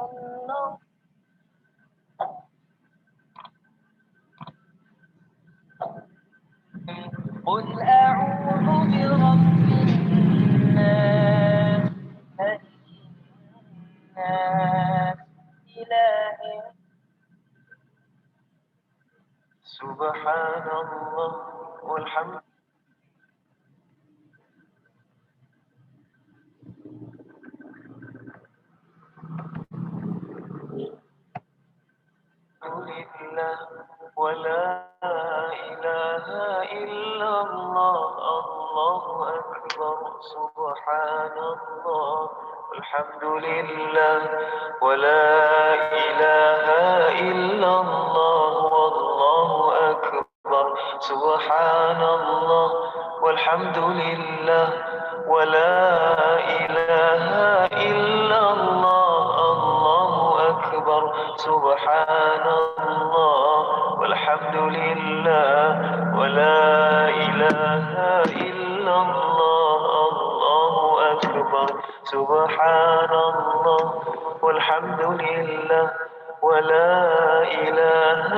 الله. قل أعوذ برب الناس، ملك الناس، إله. سبحان الله والحمد لله ولا إله إلا الله. الله أكبر. سبحان الله والحمد لله ولا إله إلا الله. والله أكبر. سبحان الله والحمد لله ولا إله إلا الله. الله أكبر. سبحان الله والحمد لله ولا إله إلا الله. الله أكبر. سبحان الله والحمد لله ولا إله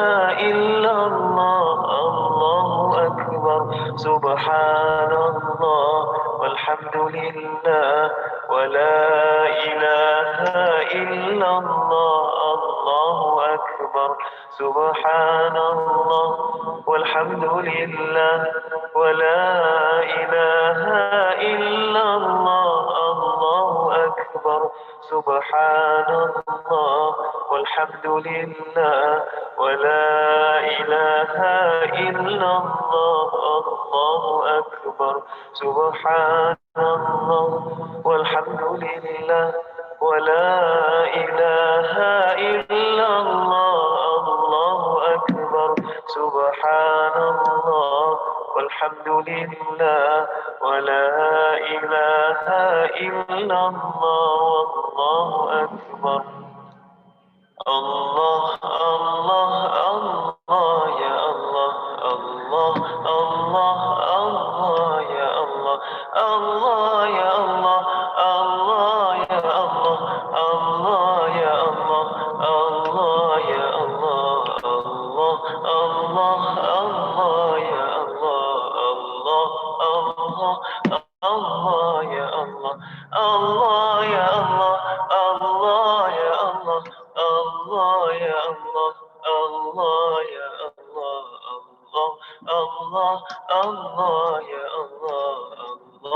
إلا الله. الله أكبر. سبحان الله والحمد لله ولا إله إلا الله. الله أكبر. سبحان الله والحمد لله ولا إله إلا الله. الله أكبر. سبحان الله والحمد لله ولا إله إلا الله. الله أكبر. سبحان الله والحمد لله ولا إله إلا الله. الله أكبر. سبحان الله والحمد لله ولا إله إلا الله. والله أكبر. الله الله الله يا الله. الله الله الله يا الله. الله يا الله. الله يا الله. الله يا الله. الله يا الله. الله الله الله يا الله. الله الله الله يا الله. الله يا الله. الله يا الله. الله يا الله. الله يا الله. الله الله يا الله.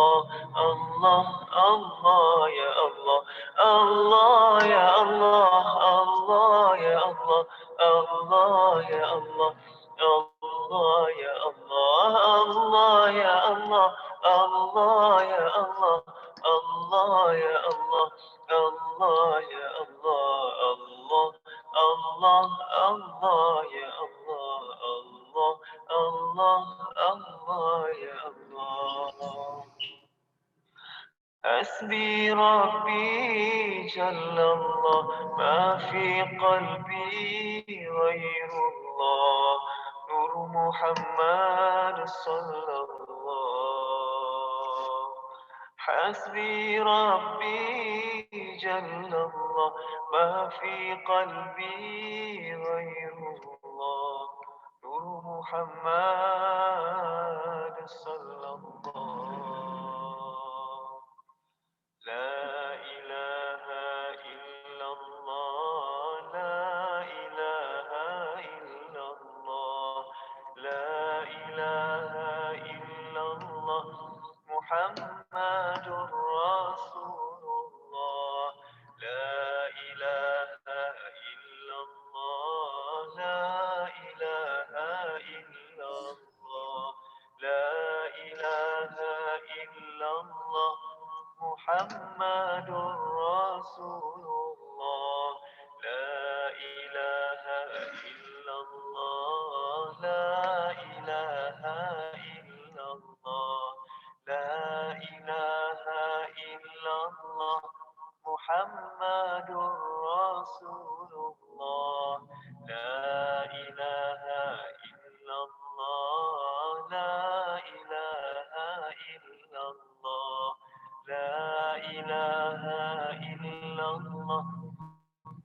الله الله الله يا الله. الله يا الله. الله يا الله. الله يا الله. الله يا الله. الله يا الله. الله يا الله. الله يا الله. الله يا الله. الله الله الله يا الله. الله الله الله يا الله. حسبي ربي جل الله ما في قلبي غير الله. نور محمد صلى الله. حسبي ربي جل الله ما في قلبي غير الله. نور محمد صلى الله. لا إله إلا الله. لا إله إلا الله. لا إله إلا الله. محمد رسول الله. لا إله إلا الله. لا إله إلا الله. لا إله إلا الله. محمد رسول الله. لا إله إلا الله. لا إله إلا الله. لا إله إلا الله. محمد رسول الله. لا إله إلا الله. لا إله إلا الله. لا إله إلا الله.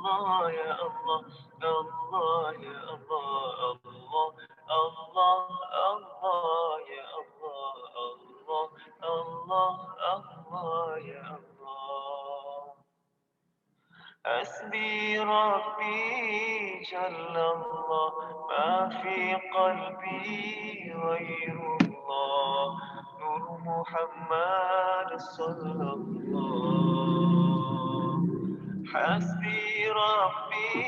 Allah ya Allah, Allah ya Allah, Allah, Allah, Allah ya Allah, Allah, Allah, Allah ya Allah. حسبي ربي جل الله ما في قلبي غير الله نور محمد صلى الله. حسبي ربي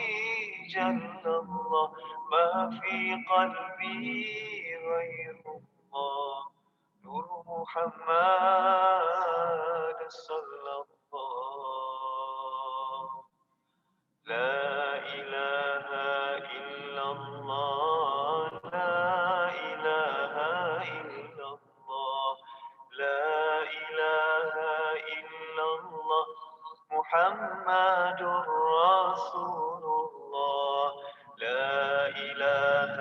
جل الله ما في قلبي غير الله نور محمد صلى الله. لا إله إلا الله لا إله إلا الله لا إله إلا الله محمد رسول الله. لا إله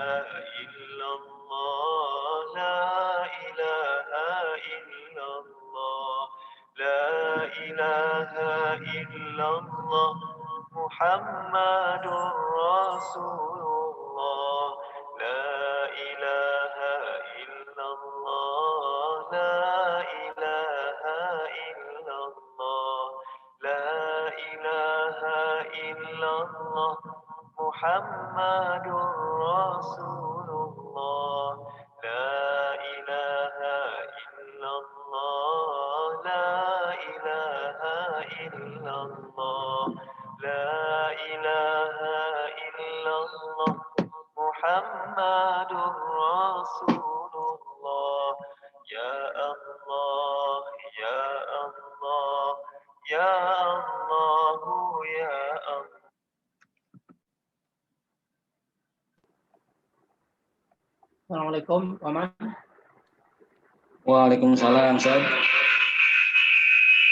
إلا الله لا إله إلا الله لا إله إلا الله محمد رسول الله. لا إله إلا الله لا إله إلا الله لا إله إلا الله محمد رسول الله. لا إله إلا الله لا إله إلا الله لا إله إلا الله محمد رسول الله. يا الله يا الله يا الله يا الله. Assalamualaikum, Paman. Waalaikumsalam, Ustaz.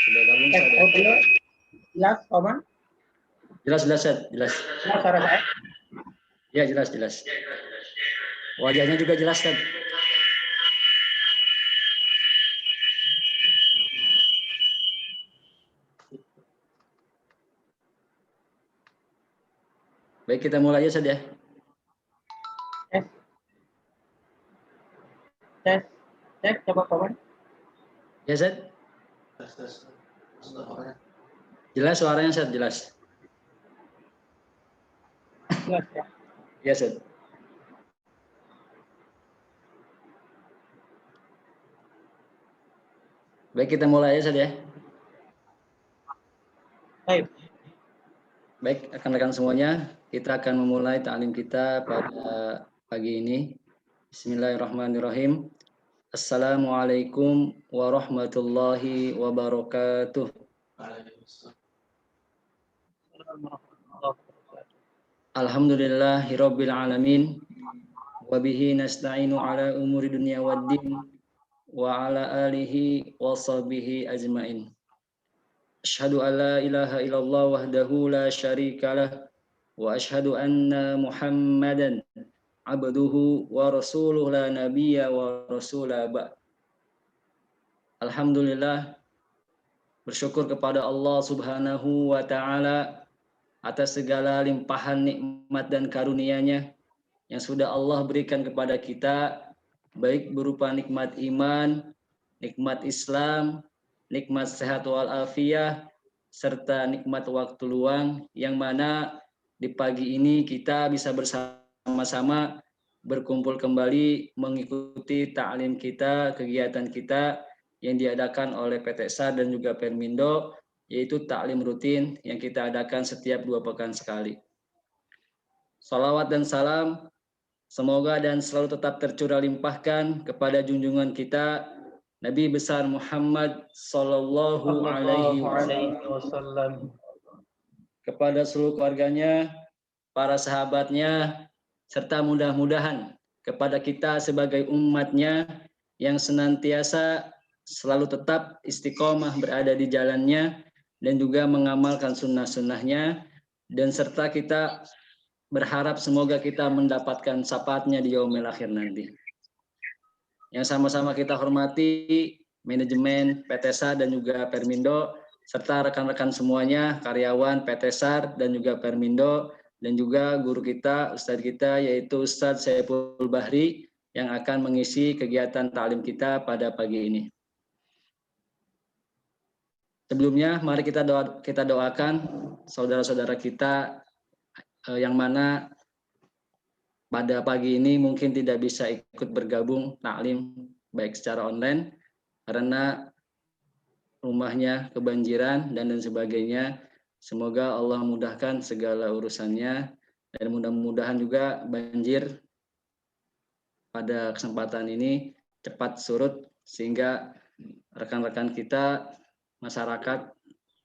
Sudah gabung, Ustaz? Audio jelas, Paman? Jelas, Ustaz. Jelas. Jelas suara saya? Ya, jelas. Wajahnya juga jelas, Ustaz. Baik, kita mulai aja, Ustaz ya. Cek, coba Paman. Ya, Ustaz. Jelas suaranya, Ustaz, jelas. Jelas ya. Ya, Ustaz. Baik, kita mulai aja, Ustaz ya. Baik. Baik, rekan-rekan semuanya, kita akan memulai ta'lim kita pada pagi ini. Bismillahirrahmanirrahim. Assalamualaikum warahmatullahi wabarakatuh. Alhamdulillahirabbil alamin. Wa bihi nasta'inu ala umuri dunya waddin wa ala alihi wa sahbihi ajmain. Asyhadu an la ilaha illallah wahdahu la syarikalah wa asyhadu anna Muhammadan abduhu wa rasuluh la nabiyya wa rasula ba'. Alhamdulillah, bersyukur kepada Allah Subhanahu wa taala atas segala limpahan nikmat dan karunia-Nya yang sudah Allah berikan kepada kita, baik berupa nikmat iman, nikmat Islam, nikmat sehat walafiat, serta nikmat waktu luang yang mana di pagi ini kita bisa bersama-sama berkumpul kembali mengikuti ta'lim kita, kegiatan kita yang diadakan oleh PT SAR dan juga Permindo, yaitu ta'lim rutin yang kita adakan setiap 2 pekan sekali. Salawat dan salam semoga dan selalu tetap tercurah limpahkan kepada junjungan kita Nabi besar Muhammad sallallahu alaihi wasallam, kepada seluruh keluarganya, para sahabatnya, serta mudah-mudahan kepada kita sebagai umatnya yang senantiasa selalu tetap istiqomah berada di jalannya dan juga mengamalkan sunnah-sunnahnya, dan serta kita berharap semoga kita mendapatkan syafaatnya di yaumil akhir nanti. Yang sama-sama kita hormati manajemen PT SAR dan juga Permindo, serta rekan-rekan semuanya, karyawan PT SAR dan juga Permindo, dan juga guru kita, Ustadz kita yaitu Ustadz Saiful Bahri yang akan mengisi kegiatan ta'lim kita pada pagi ini. Sebelumnya mari kita doakan saudara-saudara kita yang mana pada pagi ini mungkin tidak bisa ikut bergabung ta'lim baik secara online karena rumahnya kebanjiran dan sebagainya. Semoga Allah mudahkan segala urusannya dan mudah-mudahan juga banjir pada kesempatan ini cepat surut sehingga rekan-rekan kita masyarakat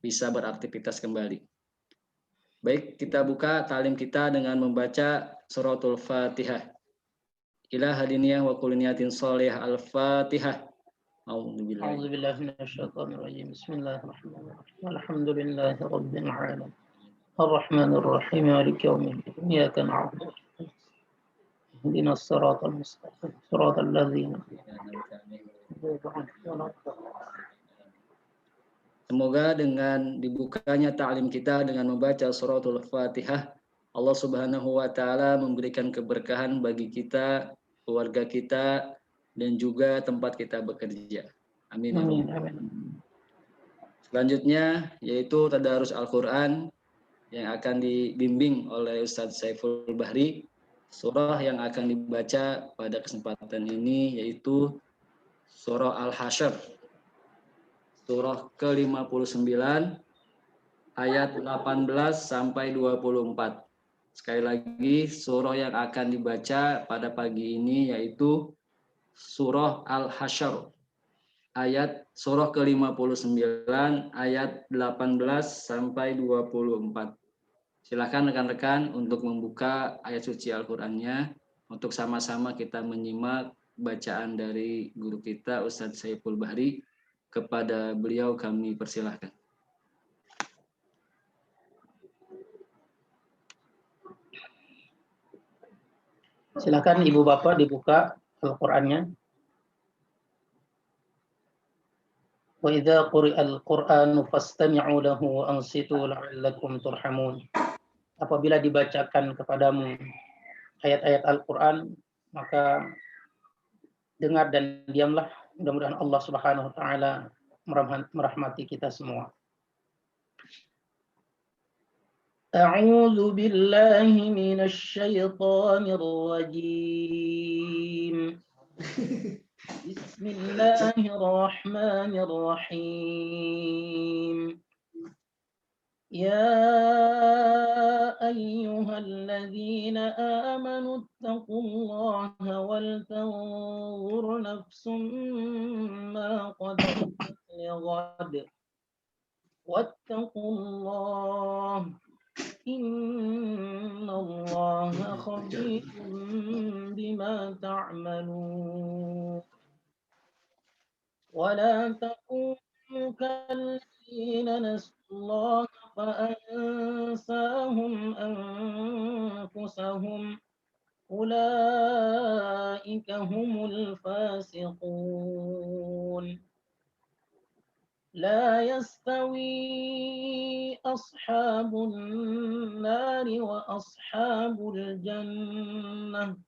bisa beraktivitas kembali. Baik, kita buka ta'lim kita dengan membaca suratul Fatihah. Ila hadiniyah wa kuliniyatin sholih al-Fatihah. أعوذ بالله من الشيطان الرجيم بسم الله الرحمن الرحيم الحمد لله رب العالمين الرحمن الرحيم مالك يوم الدين إياك نعبد اهدنا الصراط المستقيم صراط الذين Semoga dengan dibukanya ta'lim kita dengan membaca suratul Fatihah, Allah Subhanahu wa taala memberikan keberkahan bagi kita, keluarga kita, dan juga tempat kita bekerja. Amin. Amin. Amin. Selanjutnya yaitu tadarus Al-Qur'an yang akan dibimbing oleh Ustadz Saiful Bahri. Surah yang akan dibaca pada kesempatan ini yaitu surah Al-Hasyr. Surah ke-59 ayat 18 sampai 24. Sekali lagi surah yang akan dibaca pada pagi ini yaitu surah Al-Hasyr, surah ke-59 ayat 18 sampai 24. Silakan rekan-rekan untuk membuka ayat suci Al-Qur'annya untuk sama-sama kita menyimak bacaan dari guru kita Ustadz Saiful Bahri. Kepada beliau kami persilahkan. Silakan Ibu Bapak dibuka Al-Qur'annya. Wa idza quri'al Qur'anu fastami'u lahu wa ansitu la'allakum turhamun. Apabila dibacakan kepadamu ayat-ayat Al-Qur'an, maka dengar dan diamlah. Mudah-mudahan Allah Subhanahu wa taala merahmati kita semua. A'udzu billahi minasy syaithanir rajim. Bismillahirrahmanirrahim. Ya ayyuhalladzina amanu taqullaha wal tanzur nafsum ma qaddamat lighad. Wattaqullaha innallaha khabirun bima ta'malun. ولا تكونوا كالذين نسوا الله فأنساهم أنفسهم أولئك هم الفاسقون. لا يستوي أصحاب النار وأصحاب الجنة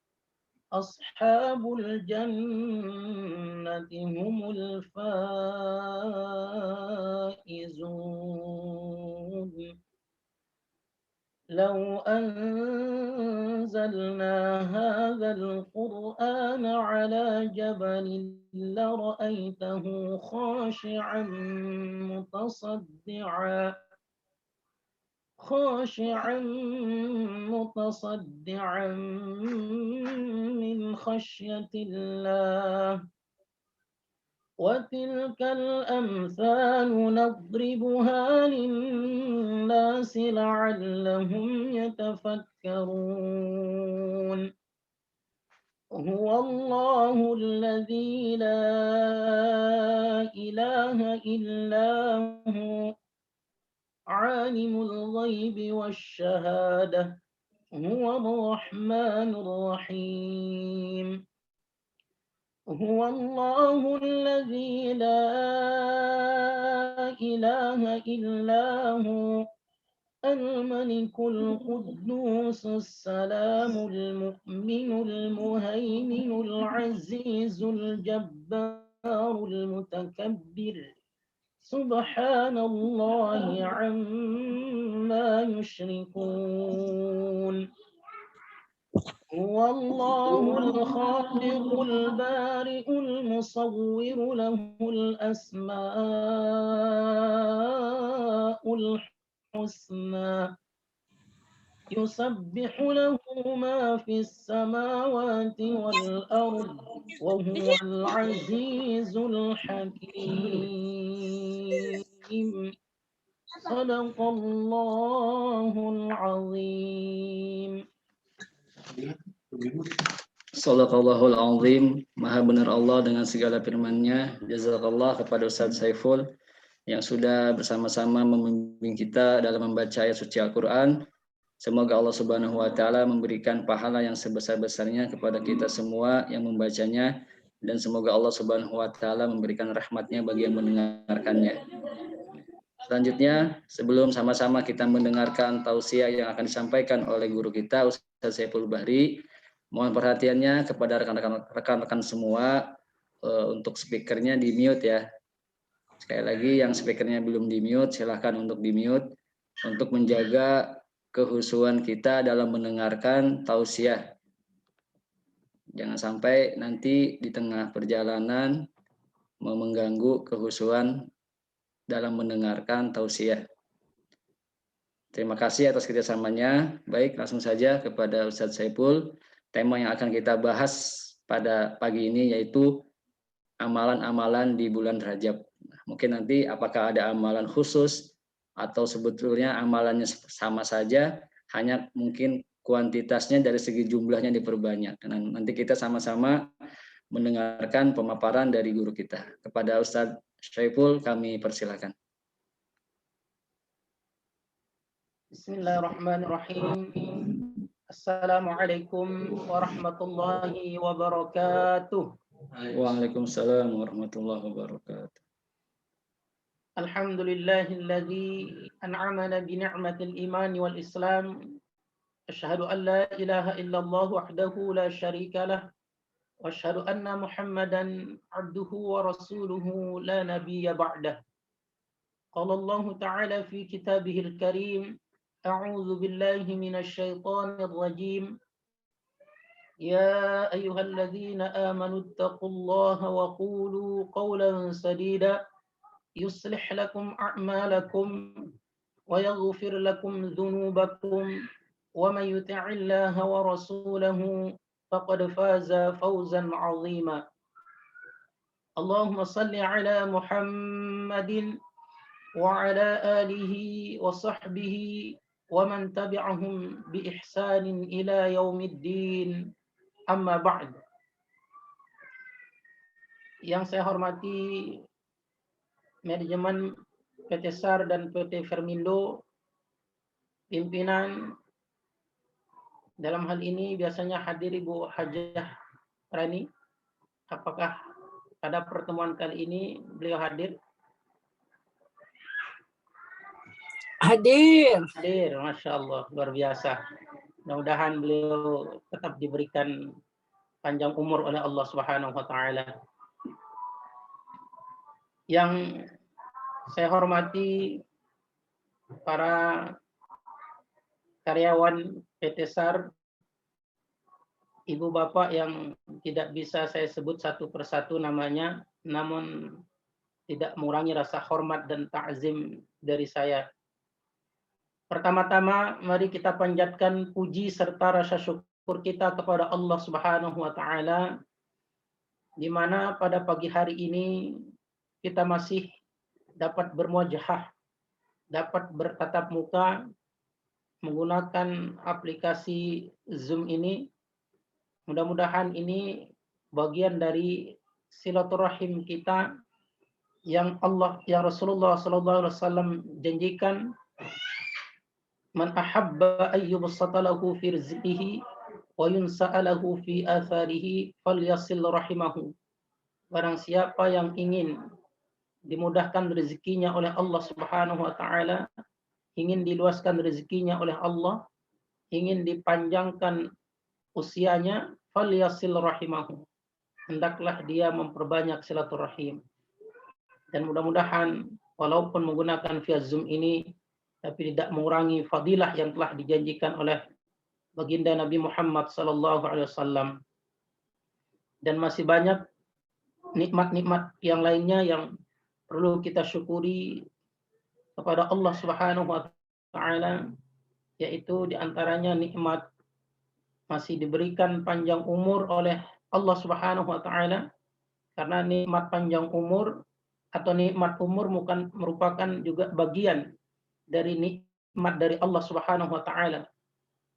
أصحاب الجنة هم الفائزون. لو أنزلنا هذا القرآن على جبل لرأيته خاشعا متصدعا من خشية الله. وتلك الأمثال نضربها للناس لعلهم يتفكرون. هو الله الذي لا إله إلا هو عالم الغيب والشهادة هو الرحمن الرحيم. هو الله الذي لا إله إلا هو الملك القدوس السلام المؤمن المهيمن العزيز الجبار المتكبر سبحان الله عما يشركون هو الله الخالق البارئ المصور له الأسماء الحسنى يسبح له ما في السماوات والأرض وهو العزيز الحكيم صدق الله العظيم. Shadaqallahul azim. Maha benar Allah dengan segala firman-Nya. Jazakallah kepada Ustaz Saiful yang sudah bersama-sama membimbing kita dalam membaca ayat suci Al-Quran. Semoga Allah Subhanahu wa taala memberikan pahala yang sebesar-besarnya kepada kita semua yang membacanya, dan semoga Allah Subhanahu wa taala memberikan rahmat-Nya bagi yang mendengarkannya. Selanjutnya, sebelum sama-sama kita mendengarkan tausiah yang akan disampaikan oleh guru kita Ustaz Saiful Bahri, mohon perhatiannya kepada rekan-rekan semua, untuk speakernya di mute ya. Sekali lagi yang speakernya belum di mute, silakan untuk di mute untuk menjaga kehusuan kita dalam mendengarkan tausiah. Jangan sampai nanti di tengah perjalanan mengganggu kehusuan dalam mendengarkan tausiah. Terima kasih atas kerjasamanya. Baik, langsung saja kepada Ustadz Saiful. Tema yang akan kita bahas pada pagi ini yaitu amalan-amalan di bulan Rajab. Mungkin nanti apakah ada amalan khusus atau sebetulnya amalannya sama saja, hanya mungkin kuantitasnya dari segi jumlahnya diperbanyak. Dan nanti kita sama-sama mendengarkan pemaparan dari guru kita. Kepada Ustadz Saiful kami persilakan. Bismillahirrahmanirrahim. Assalamualaikum warahmatullahi wabarakatuh. Waalaikumsalam warahmatullahi wabarakatuh. Alhamdulillahilladzi an'amana bi ni'matil iman wal islam. Asyhadu an la ilaha illallah wahdahu la syarika lah. Wa asyhadu anna Muhammadan abduhu wa rasuluhu la nabiyya ba'dah. Qala Allah ta'ala fi kitabihil karim. A'udzu billahi minasy syaithanir rajim. Ya ayyuhalladzina amanu taqullaha wa qulu qawlan sadida yuslih lakum a'malakum wa yaghfir lakum dhunubakum wa may yuti'illaha wa rasulahu faqad faza fawzan 'azima. Allahumma shalli ala Muhammadin wa ala alihi wa sahbihi wa man tabi'ahum bi ihsanin ila yaumiddin. Amma ba'd. Yang saya hormati manajemen PT SAR dan PT Fermindo, pimpinan dalam hal ini biasanya hadir Ibu Hajah Rani. Apakah pada pertemuan kali ini beliau hadir? Hadir. Hadir, Masya Allah, luar biasa. Mudah-mudahan beliau tetap diberikan panjang umur oleh Allah Subhanahu wa Ta'ala. Yang saya hormati para karyawan PT SAR, ibu bapak yang tidak bisa saya sebut satu persatu namanya, namun tidak mengurangi rasa hormat dan ta'zim dari saya. Pertama-tama mari kita panjatkan puji serta rasa syukur kita kepada Allah Subhanahu wa Ta'ala, di mana pada pagi hari ini kita masih dapat bermuajahah, dapat bertatap muka menggunakan aplikasi Zoom ini. Mudah-mudahan ini bagian dari silaturahim kita yang Rasulullah SAW janjikan. Man ahabba ayyubsatalahu fi rizqihi wa yunsa'alahu fi atharihi falyasil rahimahu. barang siapa yang ingin dimudahkan rezekinya oleh Allah Subhanahu wa taala, ingin diluaskan rezekinya oleh Allah, ingin dipanjangkan usianya, falyasil rahimahu. Hendaklah dia memperbanyak silaturahim. Dan mudah-mudahan walaupun menggunakan via Zoom ini, tapi tidak mengurangi fadilah yang telah dijanjikan oleh baginda Nabi Muhammad SAW. Dan masih banyak nikmat-nikmat yang lainnya yang perlu kita syukuri kepada Allah Subhanahu wa taala, yaitu diantaranya nikmat masih diberikan panjang umur oleh Allah Subhanahu wa taala, karena nikmat panjang umur atau nikmat umur merupakan juga bagian dari nikmat dari Allah Subhanahu wa taala.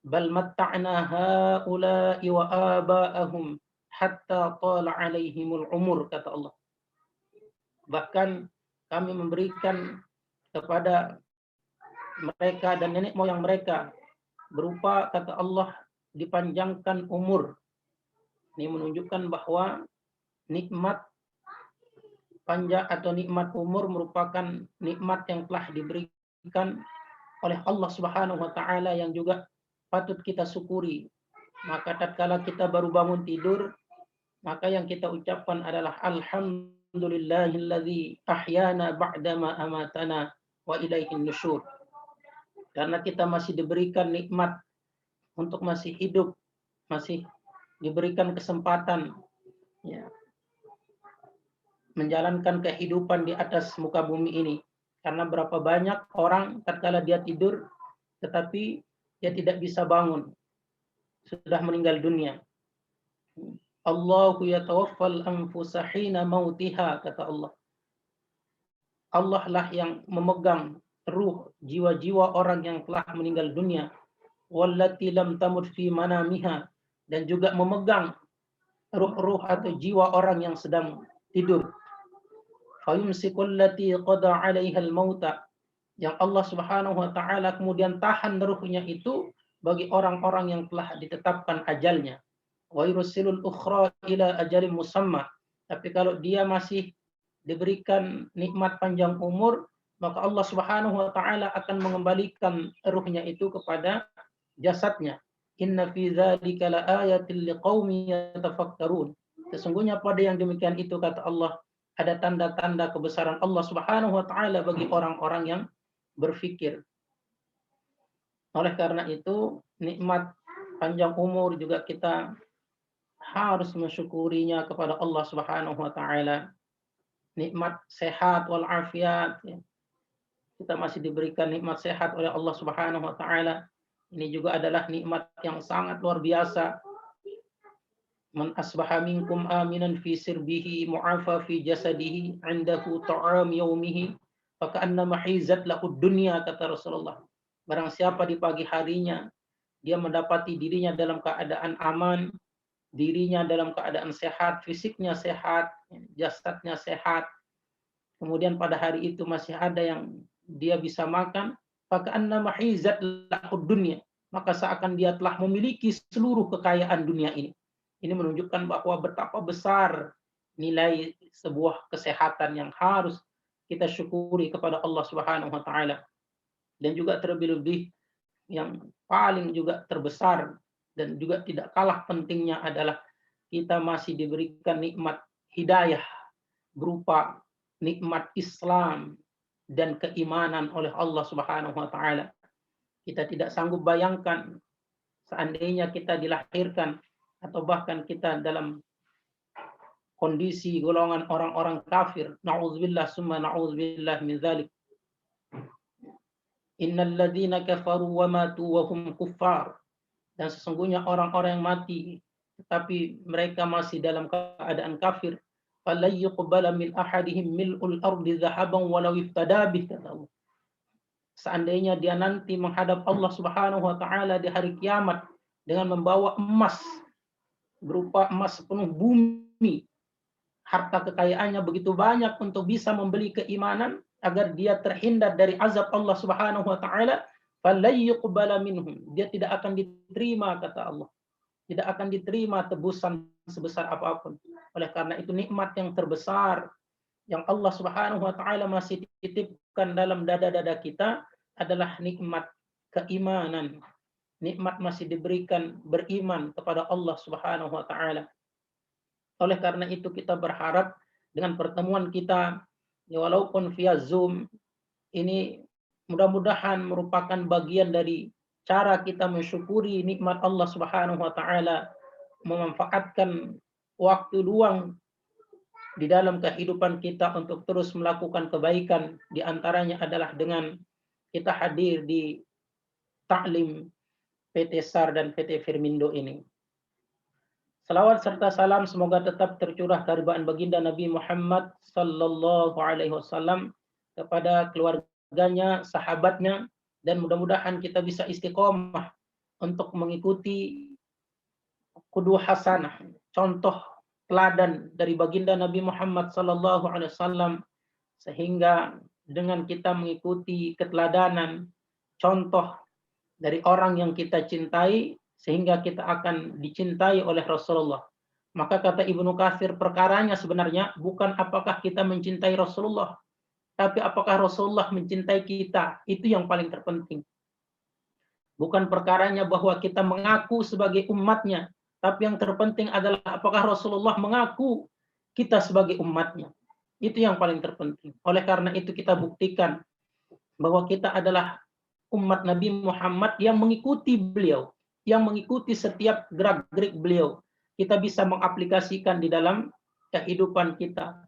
Bal matta'na haula'i wa aba'ahum hatta tala 'alaihimul umur, kata Allah. Bahkan kami memberikan kepada mereka dan nenek moyang mereka berupa, kata Allah, dipanjangkan umur. Ini menunjukkan bahwa nikmat panjang atau nikmat umur merupakan nikmat yang telah diberikan oleh Allah Subhanahu wa taala yang juga patut kita syukuri. Maka tatkala kita baru bangun tidur, maka yang kita ucapkan adalah alhamdulillahilladzi ahyana ba'dama amatana wa ilaihin nusyur. Karena kita masih diberikan nikmat untuk masih hidup, masih diberikan kesempatan ya, menjalankan kehidupan di atas muka bumi ini. Karena berapa banyak orang tatkala dia tidur tetapi dia tidak bisa bangun, sudah meninggal dunia. Allahu yatawaffal anfusa hina mautiha, kata Allah. Allah lah yang memegang ruh jiwa-jiwa orang yang telah meninggal dunia. Wallati lam tamut fi manamiha, dan juga memegang ruh-ruh atau jiwa orang yang sedang tidur. Fayumsikul lati qada 'alaiha al-mauta, yang Allah Subhanahu wa taala kemudian tahan ruhnya itu bagi orang-orang yang telah ditetapkan ajalnya. Wa yursilul ukhra ila ajalin musamma. Tapi kalau dia masih diberikan nikmat panjang umur, maka Allah Subhanahu wa taala akan mengembalikan ruhnya itu kepada jasadnya. Inna fi dzalika laayatil liqaumin yatafakkarun. Sesungguhnya pada yang demikian itu, kata Allah, ada tanda-tanda kebesaran Allah Subhanahu wa taala bagi orang-orang yang berfikir. Oleh karena itu, nikmat panjang umur juga kita harus mensyukurinya kepada Allah Subhanahu wa taala. Nikmat sehat wal afiat, ya. Kita masih diberikan nikmat sehat oleh Allah Subhanahu wa taala. Ini juga adalah nikmat yang sangat luar biasa. Man asbaha minkum aminan fi sirbihi mu'afa fi jasadihi 'indahu ta'am yaumihi faka'annama hizat lahu dunya, kata Rasulullah. Barang siapa di pagi harinya dia mendapati dirinya dalam keadaan aman, dirinya dalam keadaan sehat, fisiknya sehat, jasadnya sehat, kemudian pada hari itu masih ada yang dia bisa makan, faka'annama hizat lahu dunya, maka seakan dia telah memiliki seluruh kekayaan dunia ini. Ini menunjukkan bahwa betapa besar nilai sebuah kesehatan yang harus kita syukuri kepada Allah Subhanahu wa taala. Dan juga terlebih-lebih yang paling juga terbesar dan juga tidak kalah pentingnya adalah kita masih diberikan nikmat hidayah berupa nikmat Islam dan keimanan oleh Allah Subhanahu wa taala. Kita tidak sanggup bayangkan seandainya kita dilahirkan atau bahkan kita dalam kondisi golongan orang-orang kafir. Na'udzubillah summa na'udzubillah min dzalik. Innal ladzina kafaru wa matu wa hum kuffar. Dan sesungguhnya orang-orang yang mati tetapi mereka masih dalam keadaan kafir, falan yuqbala min ahadihim mil'ul ardi dzahaban walau iftada bih, kata Allah. Seandainya dia nanti menghadap Allah Subhanahu wa taala di hari kiamat dengan membawa emas berupa emas sepenuh bumi, harta kekayaannya begitu banyak untuk bisa membeli keimanan agar dia terhindar dari azab Allah Subhanahu wa taala, falan yuqbala minhum, dia tidak akan diterima, kata Allah. Tidak akan diterima tebusan sebesar apapun. Oleh karena itu nikmat yang terbesar yang Allah Subhanahu wa taala masih titipkan dalam dada-dada kita adalah nikmat keimanan. Nikmat masih diberikan beriman kepada Allah Subhanahu wa taala. Oleh karena itu kita berharap dengan pertemuan kita walaupun via Zoom ini mudah-mudahan merupakan bagian dari cara kita mensyukuri nikmat Allah Subhanahu wa taala, memanfaatkan waktu luang di dalam kehidupan kita untuk terus melakukan kebaikan. Di antaranya adalah dengan kita hadir di taklim PT SAR dan PT Firmindo ini. Salawat serta salam semoga tetap tercurah keharibaan baginda Nabi Muhammad sallallahu alaihi wasallam kepada keluarganya, sahabatnya, dan mudah-mudahan kita bisa istiqomah untuk mengikuti qudwah hasanah, contoh teladan dari baginda Nabi Muhammad sallallahu alaihi wasallam, sehingga dengan kita mengikuti keteladanan, contoh dari orang yang kita cintai, sehingga kita akan dicintai oleh Rasulullah. Maka kata Ibnu Katsir, perkaranya sebenarnya bukan apakah kita mencintai Rasulullah, tapi apakah Rasulullah mencintai kita. Itu yang paling terpenting. Bukan perkaranya bahwa kita mengaku sebagai umatnya, tapi yang terpenting adalah apakah Rasulullah mengaku kita sebagai umatnya. Itu yang paling terpenting. Oleh karena itu kita buktikan bahwa kita adalah umat Nabi Muhammad yang mengikuti beliau, yang mengikuti setiap gerak-gerik beliau. Kita bisa mengaplikasikan di dalam kehidupan kita.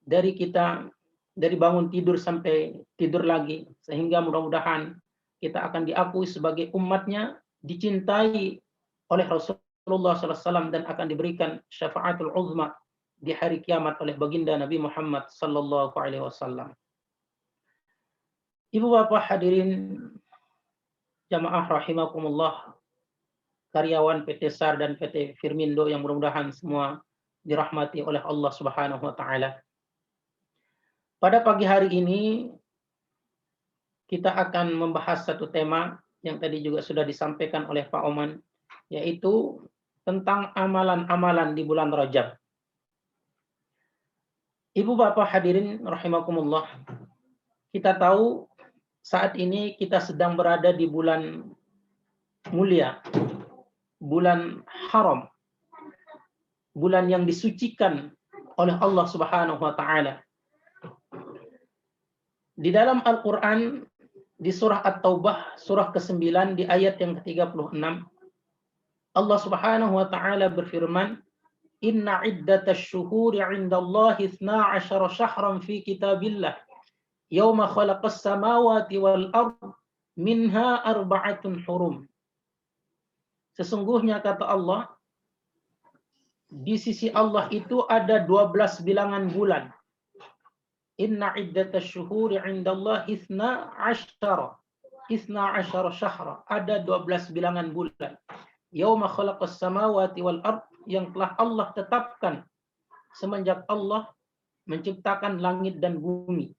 Dari bangun tidur sampai tidur lagi. Sehingga mudah-mudahan kita akan diakui sebagai umatnya, dicintai oleh Rasulullah SAW, dan akan diberikan syafaatul uzma di hari kiamat oleh baginda Nabi Muhammad sallallahu alaihi wasallam. Ibu bapak hadirin jamaah rahimakumullah, karyawan PT SAR dan PT Firmindo yang mudah-mudahan semua dirahmati oleh Allah Subhanahu wa taala. Pada pagi hari ini kita akan membahas satu tema yang tadi juga sudah disampaikan oleh Pak Oman, yaitu tentang amalan-amalan di bulan Rajab. Ibu bapak hadirin rahimakumullah, kita tahu saat ini kita sedang berada di bulan mulia, bulan haram, bulan yang disucikan oleh Allah Subhanahu wa taala. Di dalam Al-Qur'an di surah At-Taubah surah ke-9 di ayat yang ke-36, Allah Subhanahu wa taala berfirman, "Inna iddatasy syuhuri 'indallahi 12 syahran fi kitabillah yauma khalaqas samawati wal ard minha arba'atun hurum." Sesungguhnya kata Allah, di sisi Allah itu ada 12 bilangan bulan. Inna iddatasy syuhuri 'indallahi 12 syahra. Ada 12 bilangan bulan. Yauma khalaqas samawati wal ard, yang telah Allah tetapkan semenjak Allah menciptakan langit dan bumi.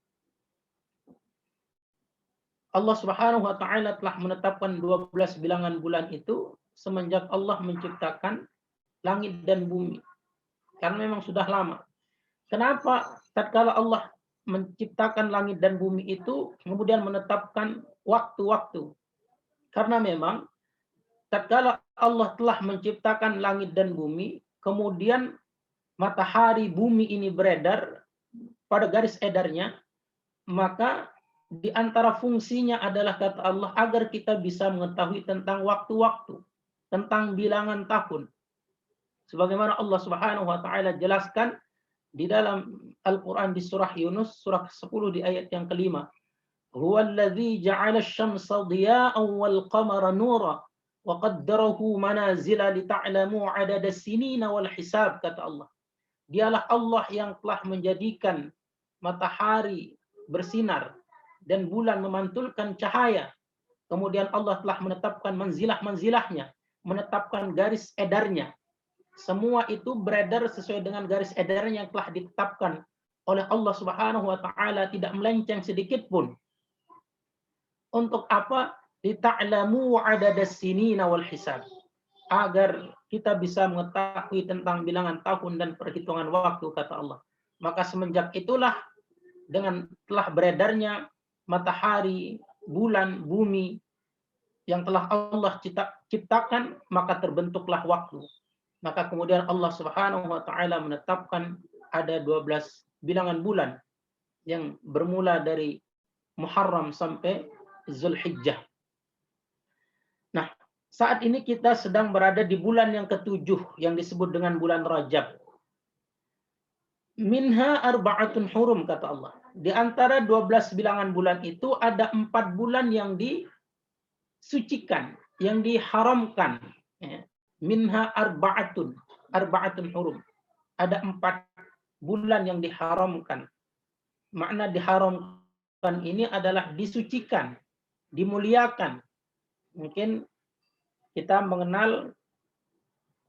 Allah Subhanahu wa taala telah menetapkan 12 bilangan bulan itu semenjak Allah menciptakan langit dan bumi. Karena memang sudah lama. Kenapa tatkala Allah menciptakan langit dan bumi itu kemudian menetapkan waktu-waktu? Karena memang tatkala Allah telah menciptakan langit dan bumi, kemudian matahari bumi ini beredar pada garis edarnya, maka di antara fungsinya adalah kata Allah agar kita bisa mengetahui tentang waktu-waktu, tentang bilangan tahun. Sebagaimana Allah Subhanahu wa taala jelaskan di dalam Al-Qur'an di surah Yunus surah 10 di ayat yang kelima. Huwallazi ja'ala asy-syamsa dhiya'an wal qamara nura wa qaddarahu manazila lita'lamu 'adadas sinina wal hisab, kata Allah. Dialah Allah yang telah menjadikan matahari bersinar dan bulan memantulkan cahaya. Kemudian Allah telah menetapkan manzilah-manzilahnya, menetapkan garis edarnya. Semua itu beredar sesuai dengan garis edarnya yang telah ditetapkan oleh Allah Subhanahu wa taala, tidak melenceng sedikit pun. Untuk apa? Lita'lamu 'adadas sinina wal hisab. agar kita bisa mengetahui tentang bilangan tahun dan perhitungan waktu, kata Allah. Maka semenjak itulah dengan telah beredarnya matahari, bulan, bumi yang telah Allah ciptakan, maka terbentuklah waktu. Maka kemudian Allah Subhanahu wa taala menetapkan ada 12 bilangan bulan yang bermula dari Muharram sampai Zulhijjah. Nah, saat ini kita sedang berada di bulan yang ke-7 yang disebut dengan bulan Rajab. Minha arba'atun hurum, kata Allah. Di antara 12 bilangan bulan itu ada 4 bulan yang disucikan, yang diharamkan. Minha arba'atun hurum. Ada 4 bulan yang diharamkan. Makna diharamkan ini adalah disucikan, dimuliakan. Mungkin kita mengenal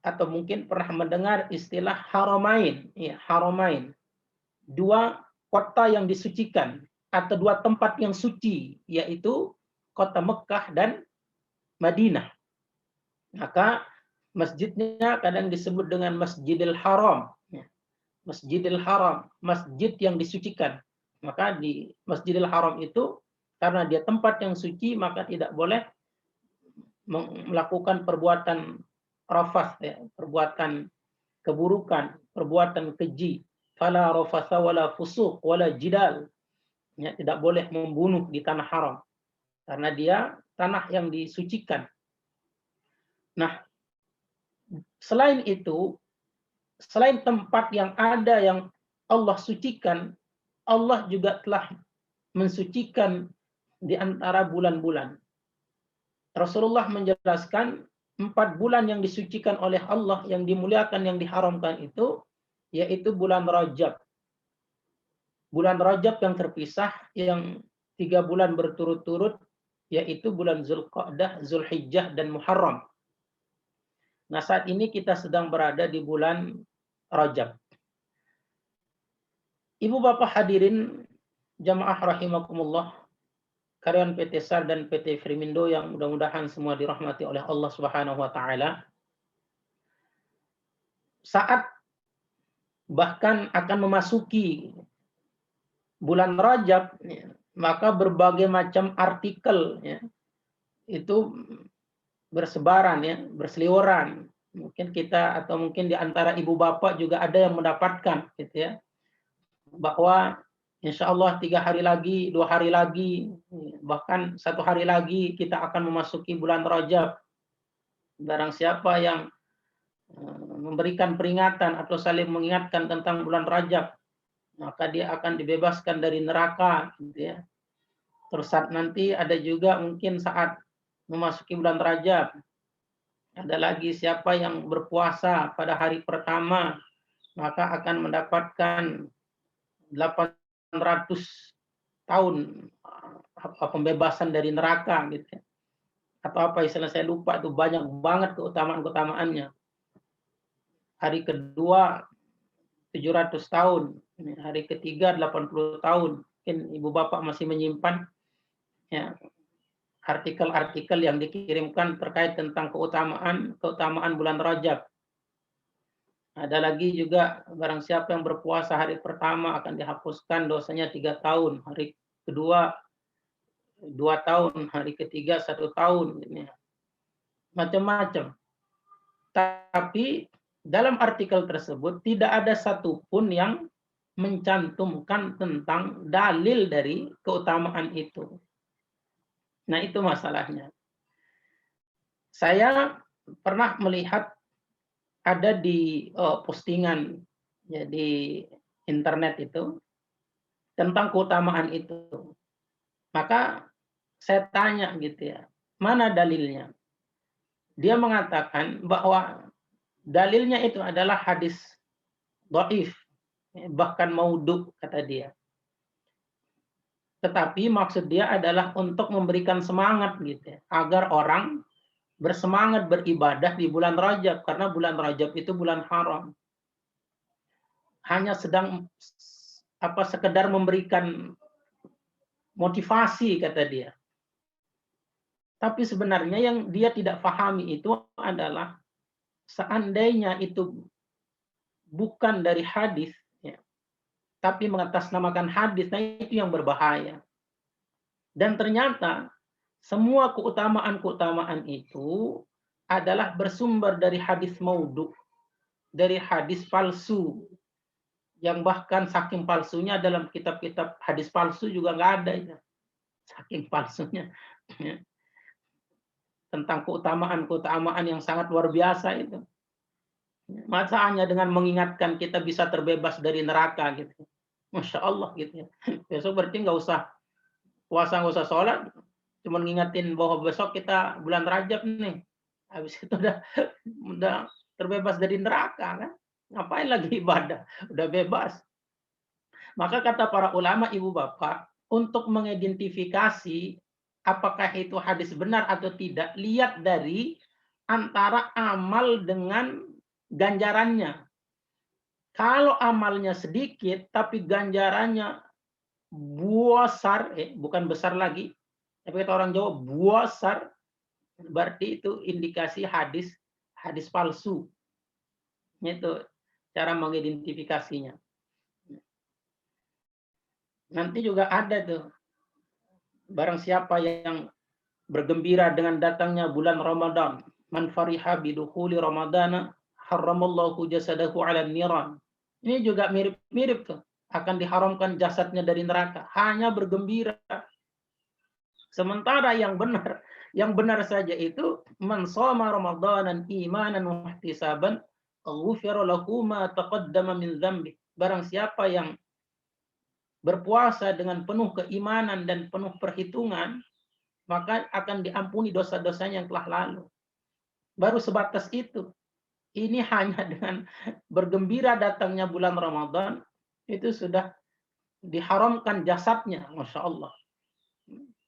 atau mungkin pernah mendengar istilah haramain. Ya, haramain. 2 kota yang disucikan atau 2 tempat yang suci, yaitu kota Mekah dan Madinah. Maka masjidnya kadang disebut dengan Masjidil Haram. Ya. Masjidil Haram, masjid yang disucikan. Maka di Masjidil Haram itu karena dia tempat yang suci, maka tidak boleh melakukan perbuatan rafath, ya, perbuatan keburukan, perbuatan keji. Fala rafatha wala fusuq wala jidal. Ya, tidak boleh membunuh di tanah haram karena dia tanah yang disucikan. Nah, selain itu, selain tempat yang ada yang Allah sucikan, Allah juga telah mensucikan di antara bulan-bulan. Rasulullah menjelaskan 4 bulan yang disucikan oleh Allah, yang dimuliakan, yang diharamkan itu, yaitu bulan Rajab. Bulan Rajab yang terpisah, yang 3 bulan berturut-turut, yaitu bulan Zulqa'dah, Zulhijjah, dan Muharram. Nah, saat ini kita sedang berada di bulan Rajab. Ibu bapak hadirin jamaah rahimakumullah, karyawan PT SAR dan PT Frimindo yang mudah-mudahan semua dirahmati oleh Allah Subhanahu wa taala. Saat bahkan akan memasuki bulan Rajab, maka berbagai macam artikel itu bersebaran, berseliweran. Mungkin kita atau mungkin di antara ibu bapak juga ada yang mendapatkan gitu ya, bahwa insya Allah 3 hari lagi, 2 hari lagi, bahkan 1 hari lagi kita akan memasuki bulan Rajab. Barang siapa yang memberikan peringatan atau saling mengingatkan tentang bulan Rajab, maka dia akan dibebaskan dari neraka, gitu ya. Terus saat nanti ada juga mungkin saat memasuki bulan Rajab, ada lagi siapa yang berpuasa pada hari pertama, maka akan mendapatkan 800 tahun pembebasan dari neraka, gitu ya. Atau apa istilah, saya lupa, itu banyak banget keutamaan-keutamaannya. Hari kedua 700 tahun, hari ketiga 80 tahun. Mungkin ibu bapak masih menyimpan ya artikel-artikel yang dikirimkan terkait tentang keutamaan bulan Rajab. Ada lagi juga, barang siapa yang berpuasa hari pertama akan dihapuskan dosanya 3 tahun, hari kedua 2 tahun, hari ketiga 1 tahun, macam-macam. Tapi dalam artikel tersebut tidak ada satupun yang mencantumkan tentang dalil dari keutamaan itu. Nah, itu masalahnya. Saya pernah melihat ada di postingan ya, di internet itu tentang keutamaan itu. Maka saya tanya gitu ya, mana dalilnya? Dia mengatakan bahwa dalilnya itu adalah hadis dhaif, bahkan maudhu kata dia. Tetapi maksud dia adalah untuk memberikan semangat gitu ya, agar orang bersemangat beribadah di bulan Rajab, karena bulan Rajab itu bulan haram. Hanya sedang sekedar memberikan motivasi kata dia. Tapi sebenarnya yang dia tidak pahami itu adalah seandainya itu bukan dari hadis, ya, tapi mengatasnamakan hadis, nah itu yang berbahaya. Dan ternyata semua keutamaan-keutamaan itu adalah bersumber dari hadis maudhu, dari hadis palsu, yang bahkan saking palsunya dalam kitab-kitab hadis palsu juga nggak ada itu. Saking palsunya. Ya. Tentang keutamaan-keutamaan yang sangat luar biasa itu. Masa hanya dengan mengingatkan kita bisa terbebas dari neraka gitu. Masya Allah gitu ya. Besok berarti nggak usah puasa, nggak usah sholat, cuma ngingetin bahwa besok kita bulan Rajab nih. Habis itu udah terbebas dari neraka kan. Ngapain lagi ibadah? Udah bebas. Maka kata para ulama, ibu bapak, untuk mengidentifikasi apakah itu hadis benar atau tidak, lihat dari antara amal dengan ganjarannya. Kalau amalnya sedikit tapi ganjarannya buasar, bukan besar lagi, tapi kata orang Jawa buasar, berarti itu indikasi hadis palsu. Itu cara mengidentifikasinya. Nanti juga ada tuh, barang siapa yang bergembira dengan datangnya bulan Ramadan, man fariha bidukhuli ramadana haramallahu jasadahu 'alan niran. Ini juga mirip-mirip tuh, akan diharamkan jasadnya dari neraka, hanya bergembira. Sementara yang benar saja itu man shoma ramadanan imanan wa ihtisaban ghufira lahu ma taqaddama min dzambi. Barang siapa yang berpuasa dengan penuh keimanan dan penuh perhitungan, maka akan diampuni dosa-dosanya yang telah lalu. Baru sebatas itu. Ini hanya dengan bergembira datangnya bulan Ramadan, itu sudah diharamkan jasadnya, Masya Allah.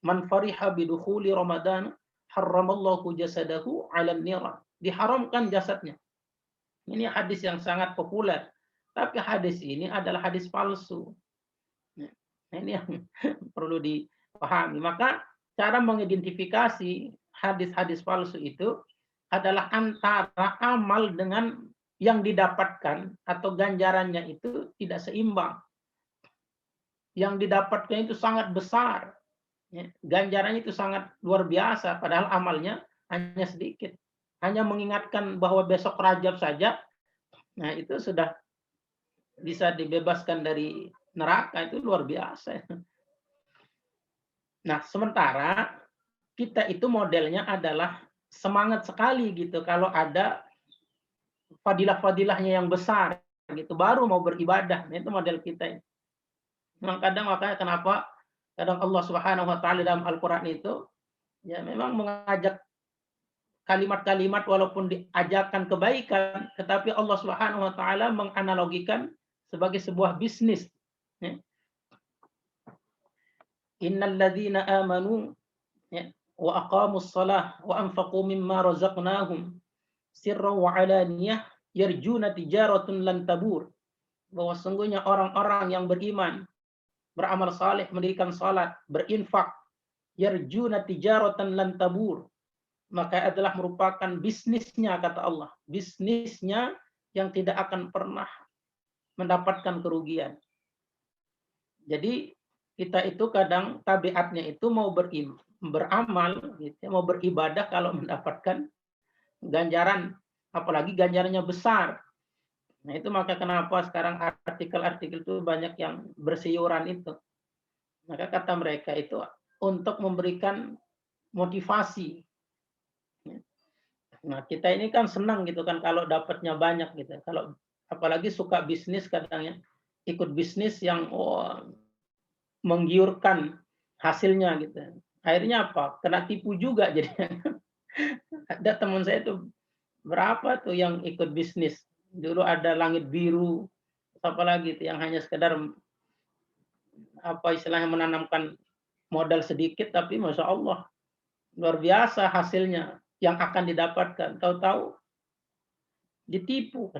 Man fariha bidukhuli Ramadan, haramallahu jasadahu 'alan niran. Diharamkan jasadnya. Ini hadis yang sangat populer. Tapi hadis ini adalah hadis palsu. Nah, ini yang perlu dipahami. Maka cara mengidentifikasi hadis-hadis palsu itu adalah antara amal dengan yang didapatkan atau ganjarannya itu tidak seimbang. Yang didapatkan itu sangat besar. Ganjarannya itu sangat luar biasa, padahal amalnya hanya sedikit. Hanya mengingatkan bahwa besok Rajab saja, nah itu sudah bisa dibebaskan dari neraka, itu luar biasa. Nah, sementara kita itu modelnya adalah semangat sekali gitu kalau ada fadilah-fadilahnya yang besar gitu, baru mau beribadah. Nah, itu model kita. Memang kadang makanya kenapa kadang Allah Subhanahu wa taala dalam Al-Qur'an itu ya memang mengajak kalimat-kalimat walaupun diajarkan kebaikan, tetapi Allah Subhanahu wa taala menganalogikan sebagai sebuah bisnis. Ya. Innal ladzina amanu ya, wa aqamus shalah wa anfaqu mimma razaqnahum sirran wa alaniyah yarjuna tijaratun lan tabur. Bahwa sungguhnya orang-orang yang beriman, beramal saleh, mendirikan salat, berinfak, yarjuna tijaratan lan tabur, maka adalah merupakan bisnisnya, kata Allah, bisnisnya yang tidak akan pernah mendapatkan kerugian. Jadi kita itu kadang tabiatnya itu mau beramal, gitu, mau beribadah kalau mendapatkan ganjaran, apalagi ganjarannya besar. Nah itu maka kenapa sekarang artikel-artikel itu banyak yang berseliweran itu. Maka kata mereka itu untuk memberikan motivasi. Nah kita ini kan senang gitu kan kalau dapatnya banyak gitu. Kalau apalagi suka bisnis kadang ya, ikut bisnis yang menggiurkan hasilnya gitu. Akhirnya apa? Kena tipu juga jadi. Ada teman saya tuh berapa tuh yang ikut bisnis. Dulu ada Langit Biru, apa lagi tuh yang hanya sekedar apa istilahnya menanamkan modal sedikit, tapi Masya Allah luar biasa hasilnya yang akan didapatkan. Tahu-tahu ditipu,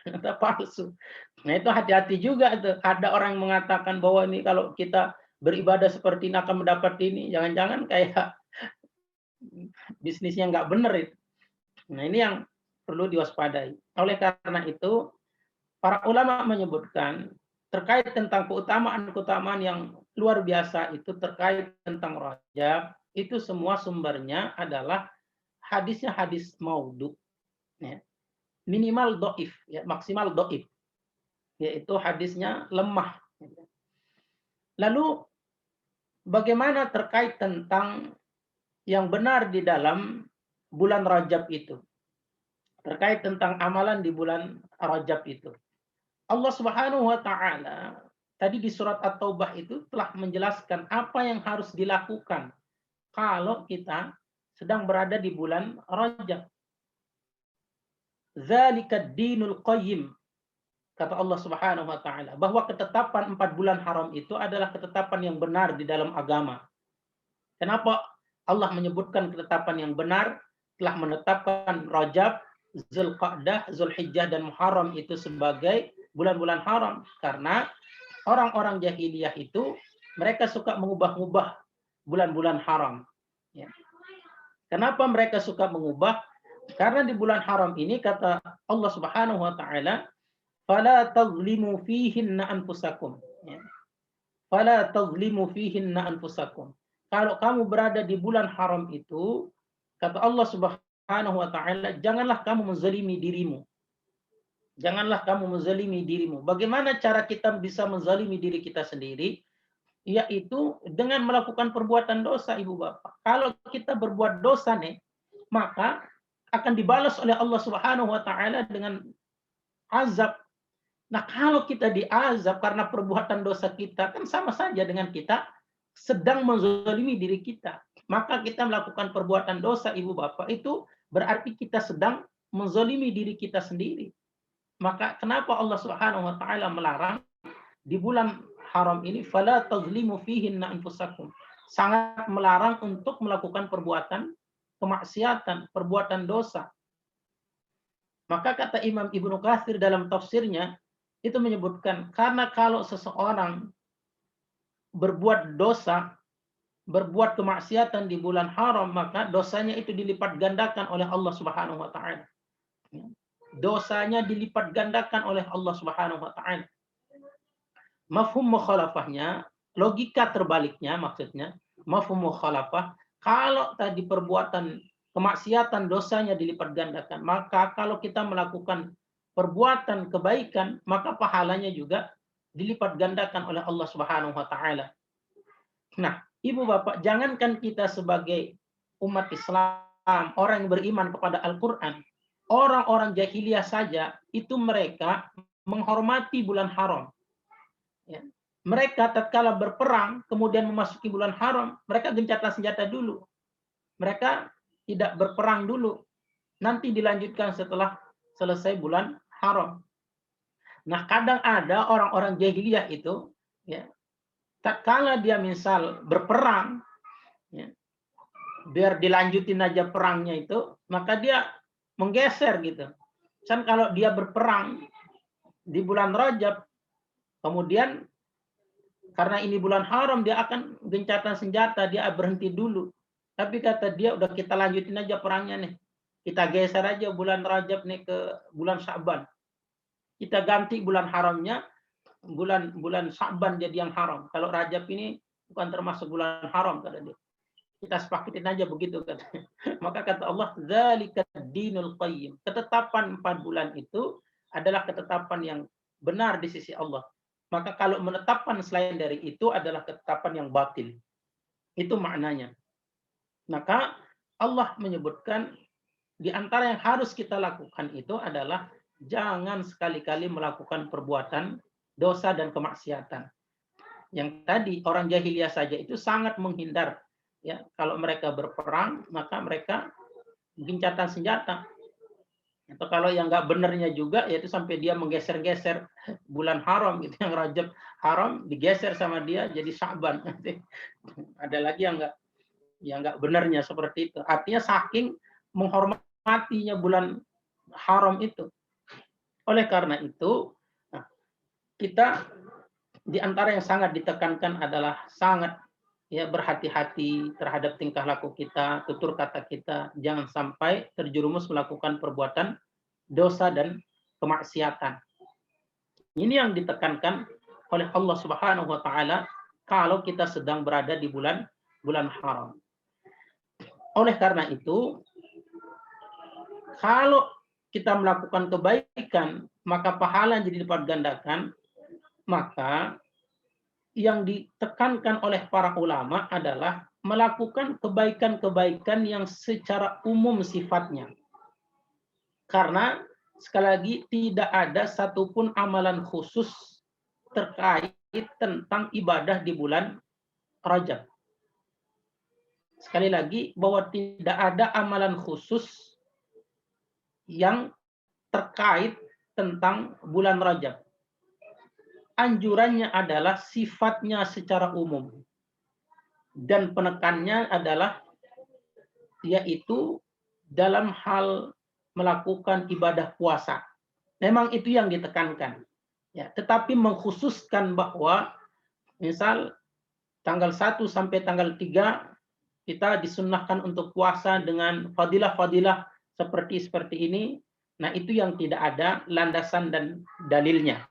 ternyata palsu. Nah itu hati-hati juga tuh. Ada orang yang mengatakan bahwa ini kalau kita beribadah seperti ini akan mendapat ini. Jangan-jangan kayak bisnisnya nggak benar itu. Nah ini yang perlu diwaspadai. Oleh karena itu, para ulama menyebutkan terkait tentang keutamaan-keutamaan yang luar biasa itu terkait tentang Rajab, itu semua sumbernya adalah hadisnya hadis maudhu, ya. Minimal doif, ya, maksimal doif, yaitu hadisnya lemah. Lalu bagaimana terkait tentang yang benar di dalam bulan Rajab itu? Terkait tentang amalan di bulan Rajab itu. Allah Subhanahu wa taala tadi di surat At-Taubah itu telah menjelaskan apa yang harus dilakukan kalau kita sedang berada di bulan Rajab. Zalikad dinul qayyim, kata Allah Subhanahu wa taala, bahwa ketetapan 4 bulan haram itu adalah ketetapan yang benar di dalam agama. Kenapa Allah menyebutkan ketetapan yang benar? Telah menetapkan Rajab, Zulqa'dah, Zulhijjah dan Muharram itu sebagai bulan-bulan haram karena orang-orang jahiliyah itu mereka suka mengubah-ubah bulan-bulan haram. Ya. Kenapa mereka suka mengubah? Karena di bulan haram ini kata Allah Subhanahu wa taala, "Fala tazlimu fihinna anfusakum." Ya. "Fala tazlimu fihinna anfusakum." Kalau kamu berada di bulan haram itu, kata Allah Subhanahu wa taala, janganlah kamu menzalimi dirimu. Janganlah kamu menzalimi dirimu. Bagaimana cara kita bisa menzalimi diri kita sendiri? Yaitu dengan melakukan perbuatan dosa, Ibu Bapak. Kalau kita berbuat dosa nih, maka akan dibalas oleh Allah Subhanahu wa taala dengan azab. Nah, kalau kita diazab karena perbuatan dosa kita, kan sama saja dengan kita sedang menzalimi diri kita. Maka kita melakukan perbuatan dosa, Ibu Bapak, itu berarti kita sedang menzalimi diri kita sendiri. Maka kenapa Allah Subhanahu wa taala melarang di bulan haram ini, fala tazlimu fihinna anfusakum. Sangat melarang untuk melakukan perbuatan kemaksiatan, perbuatan dosa. Maka kata Imam Ibnu Katsir dalam tafsirnya itu menyebutkan karena kalau seseorang berbuat dosa, berbuat kemaksiatan di bulan haram, maka dosanya itu dilipat gandakan oleh Allah Subhanahu wa taala. Dosanya dilipat gandakan oleh Allah Subhanahu wa taala. Mafhum mukhalafahnya, logika terbaliknya maksudnya, mafhum mukhalafah, kalau tadi perbuatan kemaksiatan dosanya dilipat gandakan, maka kalau kita melakukan perbuatan kebaikan, maka pahalanya juga dilipat gandakan oleh Allah Subhanahu wa taala. Nah, Ibu Bapak, jangankan kita sebagai umat Islam, orang yang beriman kepada Al-Qur'an, orang-orang jahiliyah saja itu mereka menghormati bulan haram. Ya. Mereka tatkala berperang kemudian memasuki bulan haram, mereka gencatan senjata dulu. Mereka tidak berperang dulu. Nanti dilanjutkan setelah selesai bulan haram. Nah, kadang ada orang-orang jahiliyah itu, ya, tatkala dia misal berperang, ya, biar dilanjutin aja perangnya itu, maka dia menggeser gitu. Kan kalau dia berperang di bulan Rajab, kemudian karena ini bulan haram, dia akan gencatan senjata, dia berhenti dulu. Tapi kata dia, udah kita lanjutin aja perangnya nih. Kita geser aja bulan Rajab nih ke bulan Sya'ban. Kita ganti bulan haramnya, bulan Sya'ban jadi yang haram. Kalau Rajab ini bukan termasuk bulan haram, kata dia. Kita sepakatin aja begitu kan. Maka kata Allah, "Dzalika dinul qayyim." Ketetapan 4 bulan itu adalah ketetapan yang benar di sisi Allah. Maka kalau menetapkan selain dari itu adalah ketetapan yang batil. Itu maknanya. Maka Allah menyebutkan di antara yang harus kita lakukan itu adalah jangan sekali-kali melakukan perbuatan dosa dan kemaksiatan. Yang tadi orang jahiliyah saja itu sangat menghindar. Ya, kalau mereka berperang, maka mereka gencatan senjata. Atau kalau yang nggak benernya juga, yaitu sampai dia menggeser-geser bulan haram, gitu, yang Rajab haram digeser sama dia jadi Sya'ban. Ada lagi yang nggak benernya seperti itu. Artinya saking menghormatinya bulan haram itu. Oleh karena itu, kita di antara yang sangat ditekankan adalah sangat ya berhati-hati terhadap tingkah laku kita, tutur kata kita, jangan sampai terjerumus melakukan perbuatan dosa dan kemaksiatan. Ini yang ditekankan oleh Allah Subhanahu wa taala kalau kita sedang berada di bulan haram. Oleh karena itu, kalau kita melakukan kebaikan, maka pahala jadi dilipat gandakan. Maka yang ditekankan oleh para ulama adalah melakukan kebaikan-kebaikan yang secara umum sifatnya. Karena sekali lagi tidak ada satupun amalan khusus terkait tentang ibadah di bulan Rajab. Sekali lagi bahwa tidak ada amalan khusus yang terkait tentang bulan Rajab. Anjurannya adalah sifatnya secara umum. Dan penekannya adalah yaitu dalam hal melakukan ibadah puasa. Memang itu yang ditekankan. Ya, tetapi mengkhususkan bahwa misal tanggal 1 sampai tanggal 3 kita disunnahkan untuk puasa dengan fadilah-fadilah seperti ini. Nah, itu yang tidak ada landasan dan dalilnya.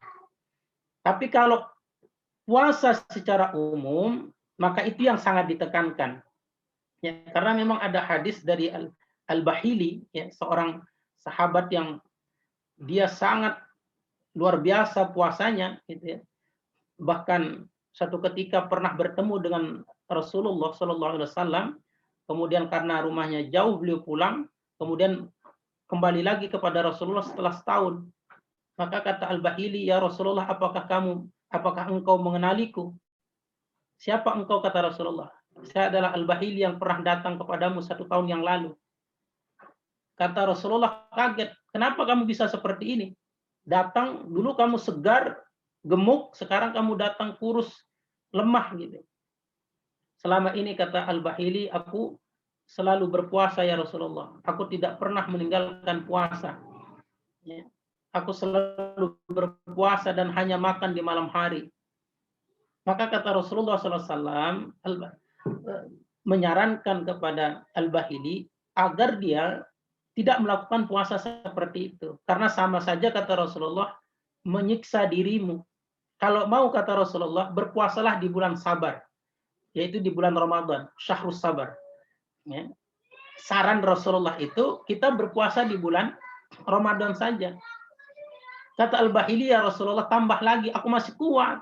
Tapi kalau puasa secara umum, maka itu yang sangat ditekankan. Ya, karena memang ada hadis dari Al-Bahili, ya, seorang sahabat yang dia sangat luar biasa puasanya, gitu ya. Bahkan satu ketika pernah bertemu dengan Rasulullah SAW, kemudian karena rumahnya jauh beliau pulang, kemudian kembali lagi kepada Rasulullah setelah setahun. Maka kata Al-Bahili, ya Rasulullah, apakah engkau mengenaliku? Siapa engkau, kata Rasulullah? Saya adalah Al-Bahili yang pernah datang kepadamu 1 tahun yang lalu. Kata Rasulullah kaget, kenapa kamu bisa seperti ini? Datang, dulu kamu segar, gemuk, sekarang kamu datang kurus, lemah gitu. Selama ini, kata Al-Bahili, aku selalu berpuasa ya Rasulullah. Aku tidak pernah meninggalkan puasa. Ya. Aku selalu berpuasa dan hanya makan di malam hari. Maka kata Rasulullah SAW menyarankan kepada Al-Bahili agar dia tidak melakukan puasa seperti itu. Karena sama saja, kata Rasulullah, menyiksa dirimu. Kalau mau, kata Rasulullah, berpuasalah di bulan sabar. Yaitu di bulan Ramadan, Syahrus Sabar. Ya. Saran Rasulullah itu kita berpuasa di bulan Ramadan saja. Kata Al-Bahili, ya Rasulullah, tambah lagi, aku masih kuat.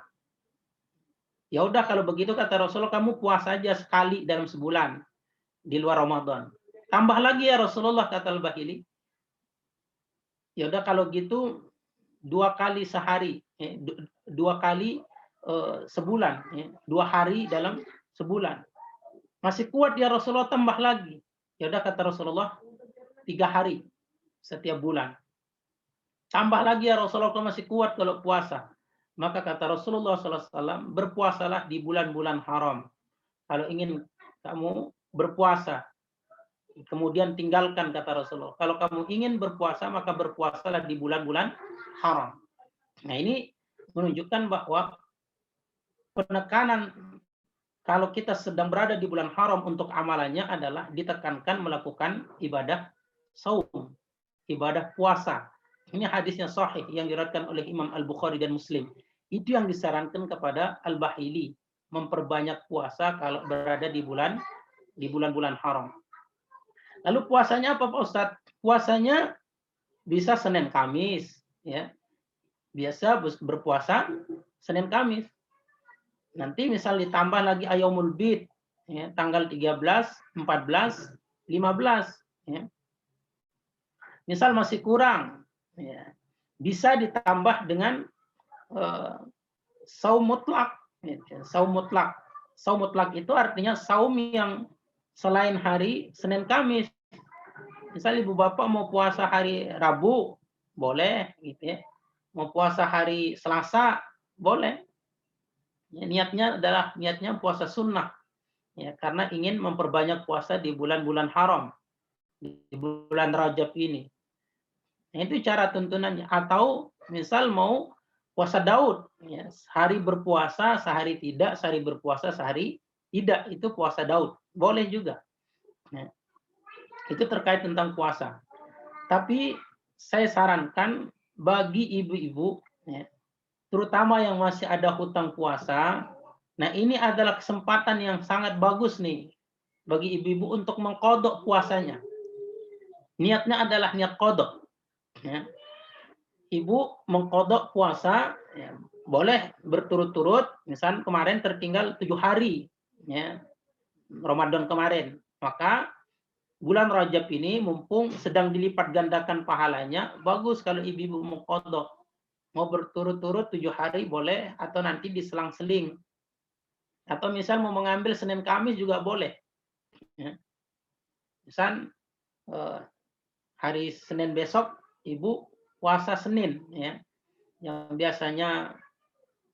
Ya udah, kalau begitu, kata Rasulullah, kamu puasa aja sekali dalam sebulan di luar Ramadan. Tambah lagi ya Rasulullah, kata Al-Bahili. Ya udah, kalau gitu 2 kali sehari, 2 kali sebulan, 2 hari dalam sebulan. Masih kuat ya Rasulullah, tambah lagi. Ya udah, kata Rasulullah, 3 hari setiap bulan. Tambah lagi ya Rasulullah, kalau masih kuat kalau puasa. Maka kata Rasulullah SAW, berpuasalah di bulan-bulan haram. Kalau ingin kamu berpuasa, kemudian tinggalkan, kata Rasulullah. Kalau kamu ingin berpuasa, maka berpuasalah di bulan-bulan haram. Nah, ini menunjukkan bahwa penekanan kalau kita sedang berada di bulan haram untuk amalannya adalah ditekankan melakukan ibadah saum, ibadah puasa. Ini hadisnya sahih yang diriwayatkan oleh Imam Al-Bukhari dan Muslim. Itu yang disarankan kepada Al-Bahili, memperbanyak puasa kalau berada di bulan-bulan haram. Lalu puasanya apa, Pak Ustadz? Puasanya bisa Senin Kamis, ya. Biasa berpuasa Senin Kamis. Nanti misal ditambah lagi Ayyamul Bid, ya, tanggal 13, 14, 15, ya. Misal masih kurang, ya, bisa ditambah dengan saum mutlak. Ya, saum mutlak. Saum mutlak itu artinya saum yang selain hari Senin Kamis. Misal ibu bapak mau puasa hari Rabu, boleh, gitu ya. Mau puasa hari Selasa, boleh. Ya, niatnya puasa sunnah, ya, karena ingin memperbanyak puasa di bulan-bulan haram, di bulan Rajab ini. Nah, itu cara tuntunannya. Atau misal mau puasa Daud, ya, sehari berpuasa, sehari tidak, sehari berpuasa, sehari tidak, itu puasa Daud, boleh juga. Nah, itu terkait tentang puasa. Tapi saya sarankan bagi ibu-ibu, ya, terutama yang masih ada hutang puasa, nah ini adalah kesempatan yang sangat bagus nih bagi ibu-ibu untuk mengqadha puasanya. Niatnya adalah niat qadha. Ya. Ibu mengqadha puasa, ya, boleh berturut-turut, misal kemarin tertinggal 7 hari, ya, Ramadan kemarin. Maka bulan Rajab ini mumpung sedang dilipat gandakan pahalanya, bagus kalau ibu-ibu mau qadha. Mau berturut-turut 7 hari boleh, atau nanti diselang-seling. Atau misal mau mengambil Senin Kamis juga boleh. Ya. Misal hari Senin besok ibu puasa Senin, ya. Yang biasanya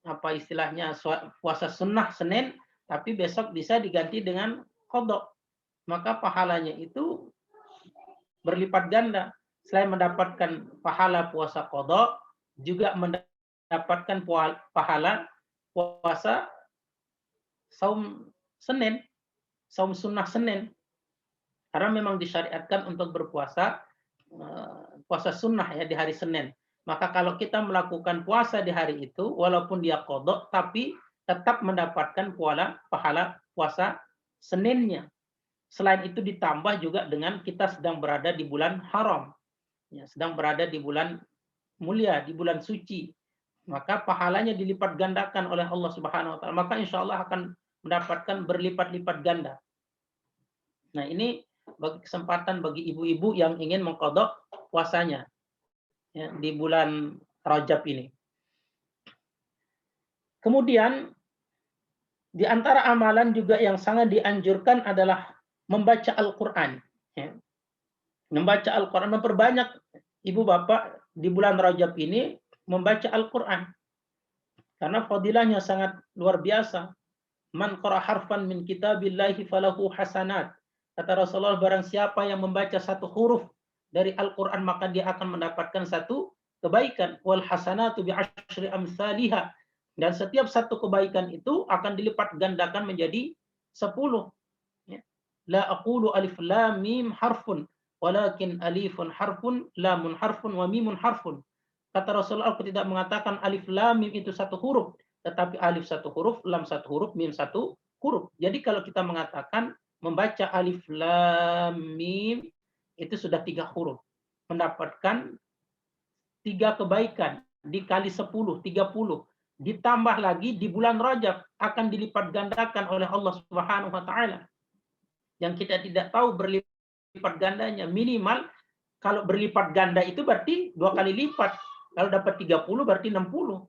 apa istilahnya puasa sunnah Senin, tapi besok bisa diganti dengan qadha. Maka pahalanya itu berlipat ganda. Selain mendapatkan pahala puasa qadha, juga mendapatkan pahala puasa saum Senin, saum sunnah Senin. Karena memang disyariatkan untuk berpuasa puasa sunnah ya di hari Senin. Maka kalau kita melakukan puasa di hari itu, walaupun dia qadha, tapi tetap mendapatkan pahala puasa Seninnya. Selain itu ditambah juga dengan kita sedang berada di bulan haram, ya, sedang berada di bulan mulia, di bulan suci. Maka pahalanya dilipat gandakan oleh Allah Subhanahu wa taala. Maka insya Allah akan mendapatkan berlipat-lipat ganda. Nah, ini bagi kesempatan bagi ibu-ibu yang ingin mengqadha puasanya, ya, di bulan Rajab ini. Kemudian di antara amalan juga yang sangat dianjurkan adalah membaca Al-Qur'an, ya. Membaca Al-Qur'an, memperbanyak ibu bapak di bulan Rajab ini membaca Al-Qur'an. Karena fadilahnya sangat luar biasa. Man qara harfan min kitabillahi falahu hasanat. Kata Rasulullah, barang siapa yang membaca satu huruf dari Al-Qur'an maka dia akan mendapatkan satu kebaikan. Wal hasanatu bi asyri amsalihha. Dan setiap satu kebaikan itu akan dilipat gandakan menjadi 10. Ya. La aqulu alif lam mim harfun, walakin alifun harfun, lamun harfun, wa mimun harfun. Kata Rasulullah, aku tidak mengatakan alif lam mim itu satu huruf, tetapi alif satu huruf, lam satu huruf, mim satu huruf. Jadi kalau kita mengatakan membaca alif lam mim itu sudah 3 huruf, mendapatkan 3 kebaikan dikali 10, 30. Ditambah lagi di bulan Rajab akan dilipat gandakan oleh Allah Subhanahu wa taala. Yang kita tidak tahu berlipat gandanya. Minimal kalau berlipat ganda itu berarti 2 kali lipat. Kalau dapat 30 berarti 60.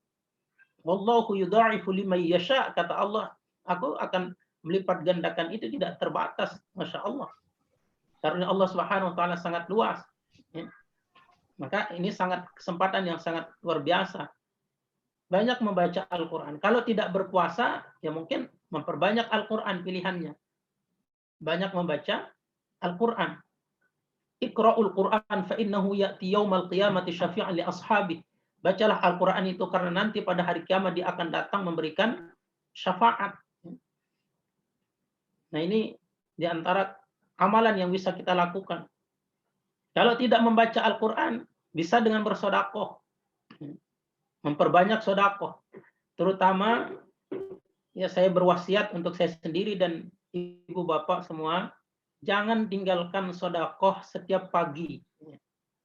Wallahu yudha'ifu liman yasha, kata Allah, aku akan melipat gandakan itu tidak terbatas. Masya Allah. Karena Allah Subhanahu wa taala sangat luas. Ya. Maka ini sangat kesempatan yang sangat luar biasa. Banyak membaca Al-Quran. Kalau tidak berpuasa, ya mungkin memperbanyak Al-Quran pilihannya. Banyak membaca Al-Quran. Iqra'ul Quran fa innahu ya'ti yaumal qiyamati syafi'an li ashabi. Bacalah Al-Quran itu karena nanti pada hari kiamat dia akan datang memberikan syafaat. Nah, ini di antara amalan yang bisa kita lakukan. Kalau tidak membaca Al-Quran, bisa dengan bersedekah. Memperbanyak sedekah. Terutama ya saya berwasiat untuk saya sendiri dan ibu bapak semua, jangan tinggalkan sedekah setiap pagi.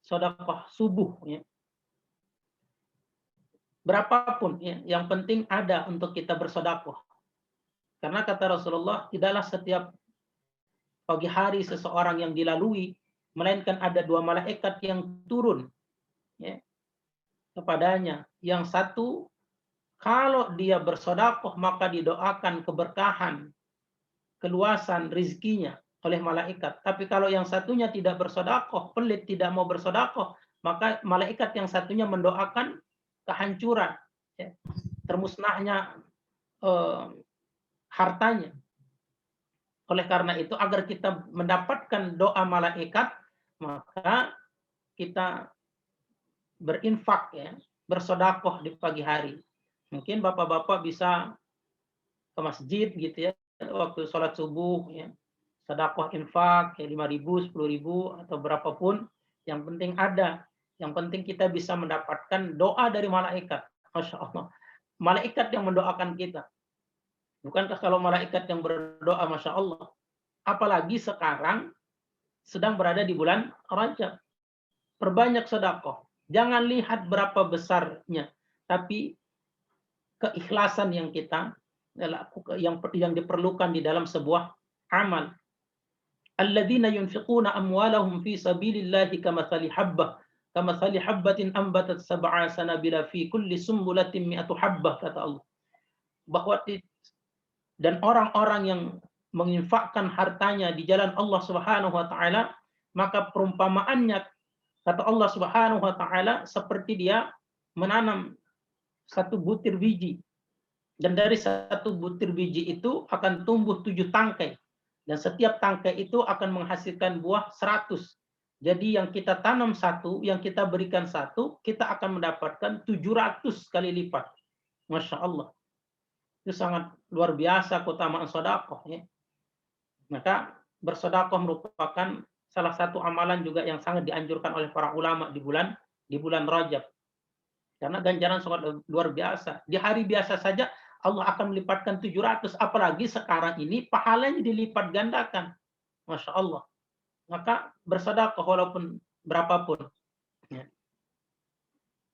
Sedekah subuh, ya. Berapapun, ya, yang penting ada untuk kita bersedekah. Karena kata Rasulullah, tidaklah setiap pagi hari seseorang yang dilalui, melainkan ada 2 malaikat yang turun, ya, kepadanya. Yang satu, kalau dia bersedekah maka didoakan keberkahan, keluasan rizkinya oleh malaikat. Tapi kalau yang satunya tidak bersedekah, pelit, tidak mau bersedekah, maka malaikat yang satunya mendoakan kehancuran, ya, termusnahnya hartanya. Oleh karena itu, agar kita mendapatkan doa malaikat, maka kita berinfak, ya, bersedekah di pagi hari. Mungkin bapak-bapak bisa ke masjid gitu ya, waktu sholat subuh, ya, sedekah infak ya 5.000, 10.000 atau berapapun, yang penting ada. Yang penting kita bisa mendapatkan doa dari malaikat. Masya Allah. Malaikat yang mendoakan kita. Bukankah kalau malaikat yang berdoa, Masya Allah. Apalagi sekarang sedang berada di bulan Rajab. Perbanyak sedekah. Jangan lihat berapa besarnya, tapi keikhlasan yang kita yang diperlukan di dalam sebuah amal. Alladzina yunfiquna amwalahum fi sabilillahi kamathali habbatin ambatat sab'a sanabila fi kulli sumbulatin mi'atu habbah, kata Allah. Bahwa dan orang-orang yang menginfakkan hartanya di jalan Allah Subhanahu wa taala, maka perumpamaannya, kata Allah Subhanahu wa taala, seperti dia menanam satu butir biji, dan dari satu butir biji itu akan tumbuh 7 tangkai, dan setiap tangkai itu akan menghasilkan buah 100. Jadi yang kita tanam 1, yang kita berikan 1, kita akan mendapatkan 700 kali lipat. Masya Allah. Itu sangat luar biasa keutamaan sedekah, ya. Maka bersedekah merupakan salah satu amalan juga yang sangat dianjurkan oleh para ulama di bulan Rajab. Karena ganjaran sangat luar biasa. Di hari biasa saja Allah akan melipatkan 700, apalagi sekarang ini pahalanya dilipat gandakan. Masya Allah. Maka bersedekah walaupun berapapun. Ya.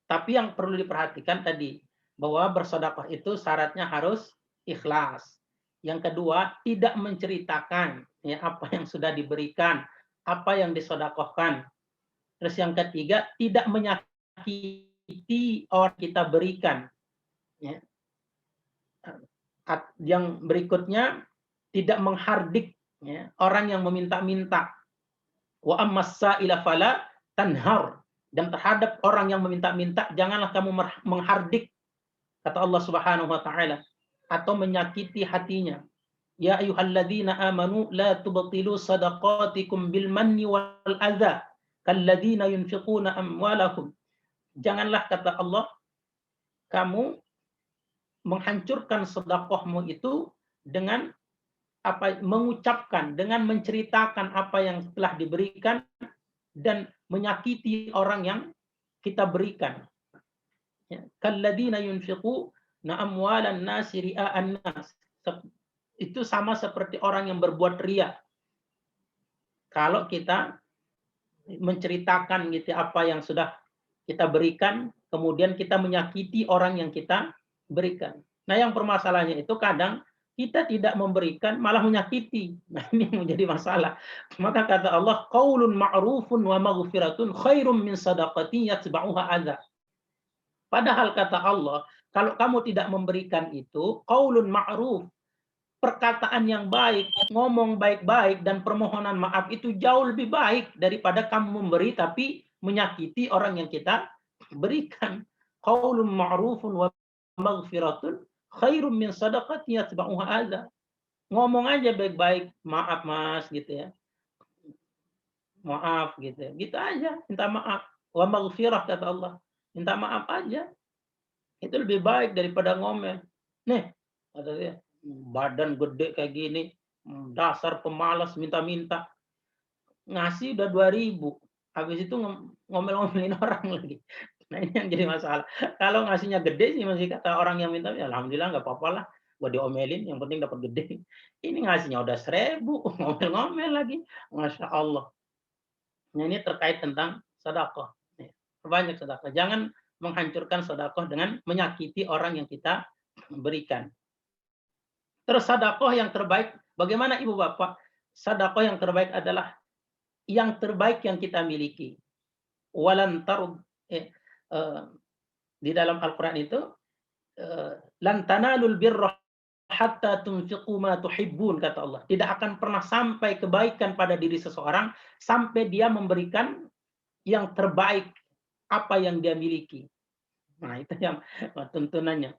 Tapi yang perlu diperhatikan tadi, bahwa bersedekah itu syaratnya harus ikhlas. Yang kedua, tidak menceritakan ya apa yang sudah diberikan, apa yang disedekahkan. Terus yang ketiga, tidak menyakiti orang kita berikan. Ya. Yang berikutnya, tidak menghardik ya, orang yang meminta-minta. Wa ammas-sa'ila fala tanhar. Dan terhadap orang yang meminta-minta, janganlah kamu menghardik, kata Allah Subhanahu wa taala, atau menyakiti hatinya. Ya ayyuhalladzina amanu la tubtilu sadaqatikum bil manni wal adza kalladzina yunfiquna amwalahum. Janganlah, kata Allah, kamu menghancurkan sedekahmu itu dengan mengucapkan, dengan menceritakan apa yang telah diberikan dan menyakiti orang yang kita berikan. Kalladzina yunfiquna amwalan nasi ria'an nas. Itu sama seperti orang yang berbuat riya. Kalau kita menceritakan gitu apa yang sudah kita berikan, kemudian kita menyakiti orang yang kita berikan. Nah, yang permasalahannya itu kadang kita tidak memberikan, malah menyakiti. Nah, ini yang menjadi masalah. Maka kata Allah, qaulun ma'rufun wa maghfiratun khairum min sadaqatin yatba'uha adza. Padahal kata Allah, kalau kamu tidak memberikan itu, qaulun ma'ruf, perkataan yang baik, ngomong baik-baik dan permohonan maaf itu jauh lebih baik daripada kamu memberi tapi menyakiti orang yang kita berikan. Qaulun ma'rufun wa maghfiratun khairum min sadaqatin yatba'uha adza. Ngomong aja baik-baik, maaf Mas gitu ya. Maaf gitu ya. Gitu aja, minta maaf. Wa maghfirah, kata Allah. Minta maaf aja. Itu lebih baik daripada ngomel. Nih, kata dia, badan gede kayak gini, dasar pemalas minta-minta. Ngasih udah 2.000. Habis itu ngomel-ngomelin orang lagi. Nah, ini yang jadi masalah. Kalau ngasihnya gede sih masih kata orang yang minta, ya alhamdulillah nggak apa-apa lah, gua diomelin, yang penting dapat gede. Ini ngasihnya udah 1.000, ngomel-ngomel lagi. Masya Allah. Nah, ini terkait tentang sedekah. Perbanyak sedekah. Jangan menghancurkan sedekah dengan menyakiti orang yang kita berikan. Terus sedekah yang terbaik, bagaimana Ibu Bapak? Sedekah yang terbaik adalah yang terbaik yang kita miliki. Walan tarud di dalam Al-Quran itu lan tanalul birra hatta tunfiqu ma tuhibbun, kata Allah. Tidak akan pernah sampai kebaikan pada diri seseorang sampai dia memberikan yang terbaik apa yang dia miliki. Nah, itu yang tuntunannya.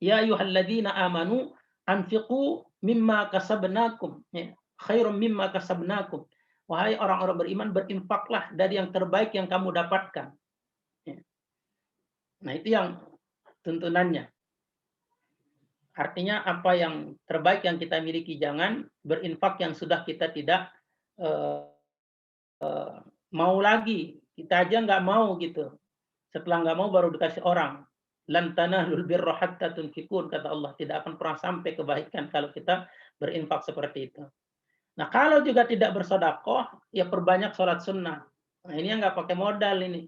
Ya ayyuhalladzina amanu anfiqu mimma kasabnakum khairum mimma kasabnakum. Wahai orang-orang beriman, berinfaklah dari yang terbaik yang kamu dapatkan. Nah, itu yang tuntunannya. Artinya apa yang terbaik yang kita miliki, jangan berinfak yang sudah kita tidak mau lagi Kita aja nggak mau gitu. Setelah nggak mau baru dikasih orang. Lan tanahlul birra hatta tunfikun, kata Allah, tidak akan pernah sampai kebaikan kalau kita berinfak seperti itu. Nah, kalau juga tidak bersedekah, ya perbanyak sholat sunnah. Nah, ini yang nggak pakai modal ini.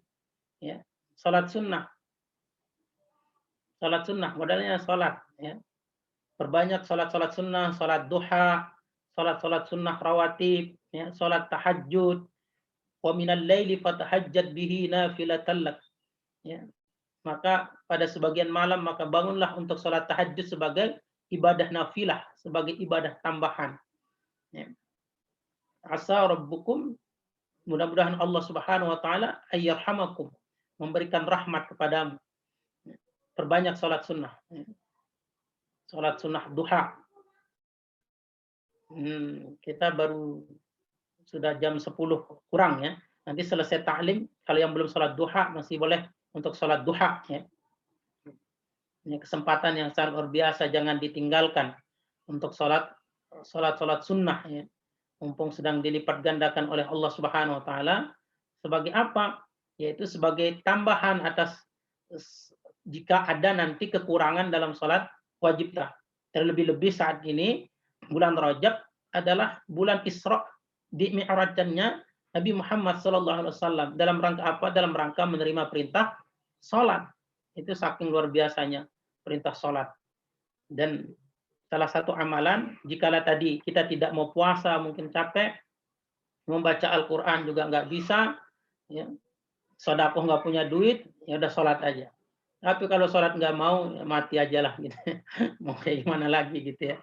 Ya, sholat sunnah. Sholat sunnah, modalnya sholat. Ya. Perbanyak sholat sunnah, sholat duha, sholat sunnah rawatib, ya, sholat tahajud. Wa minal laili fatahajjad bihi nafilatan lak. Ya. Maka pada sebagian malam maka bangunlah untuk sholat tahajud sebagai ibadah nafilah, sebagai ibadah tambahan. Ya. Asa rabbukum, mudah-mudahan Allah Subhanahu wa taala ayyarhamakum, memberikan rahmat kepadamu. Perbanyak sholat sunnah. Sholat sunnah duha. Kita baru sudah jam 10 kurang ya. Nanti selesai ta'lim, kalau yang belum sholat duha masih boleh untuk sholat duha ya. Ini kesempatan yang sangat luar biasa, jangan ditinggalkan untuk sholat sunnah ya. Mumpung sedang dilipat gandakan oleh Allah Subhanahu wa taala. Sebagai apa? Yaitu sebagai tambahan atas jika ada nanti kekurangan dalam sholat wajib. Terlebih-lebih saat ini bulan Rajab adalah bulan Isra, di mi'rajnya Nabi Muhammad SAW. Dalam rangka apa? Dalam rangka menerima perintah sholat. Itu saking luar biasanya perintah sholat. Dan salah satu amalan, jikalau tadi kita tidak mau puasa, mungkin capek, membaca Al-Quran juga nggak bisa, ya, sedekah nggak punya duit, ya udah sholat aja. Tapi kalau sholat nggak mau, ya mati aja lah gitu. Mau kayak gimana lagi gitu ya.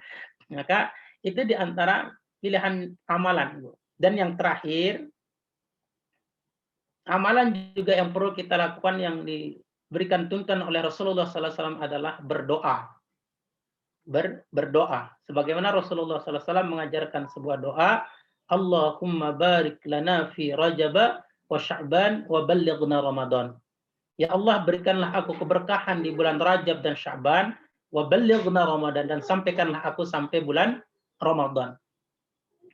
Maka itu diantara pilihan amalan. Dan yang terakhir, amalan juga yang perlu kita lakukan yang diberikan tuntunan oleh Rasulullah SAW adalah berdoa. Berdoa. Sebagaimana Rasulullah SAW mengajarkan sebuah doa, Allahumma barik lana fi Rajab wa Sya'ban wa ballighna Ramadan. Ya Allah, berikanlah aku keberkahan di bulan Rajab dan Sya'ban, wa ballighna Ramadan, dan sampaikanlah aku sampai bulan Ramadan.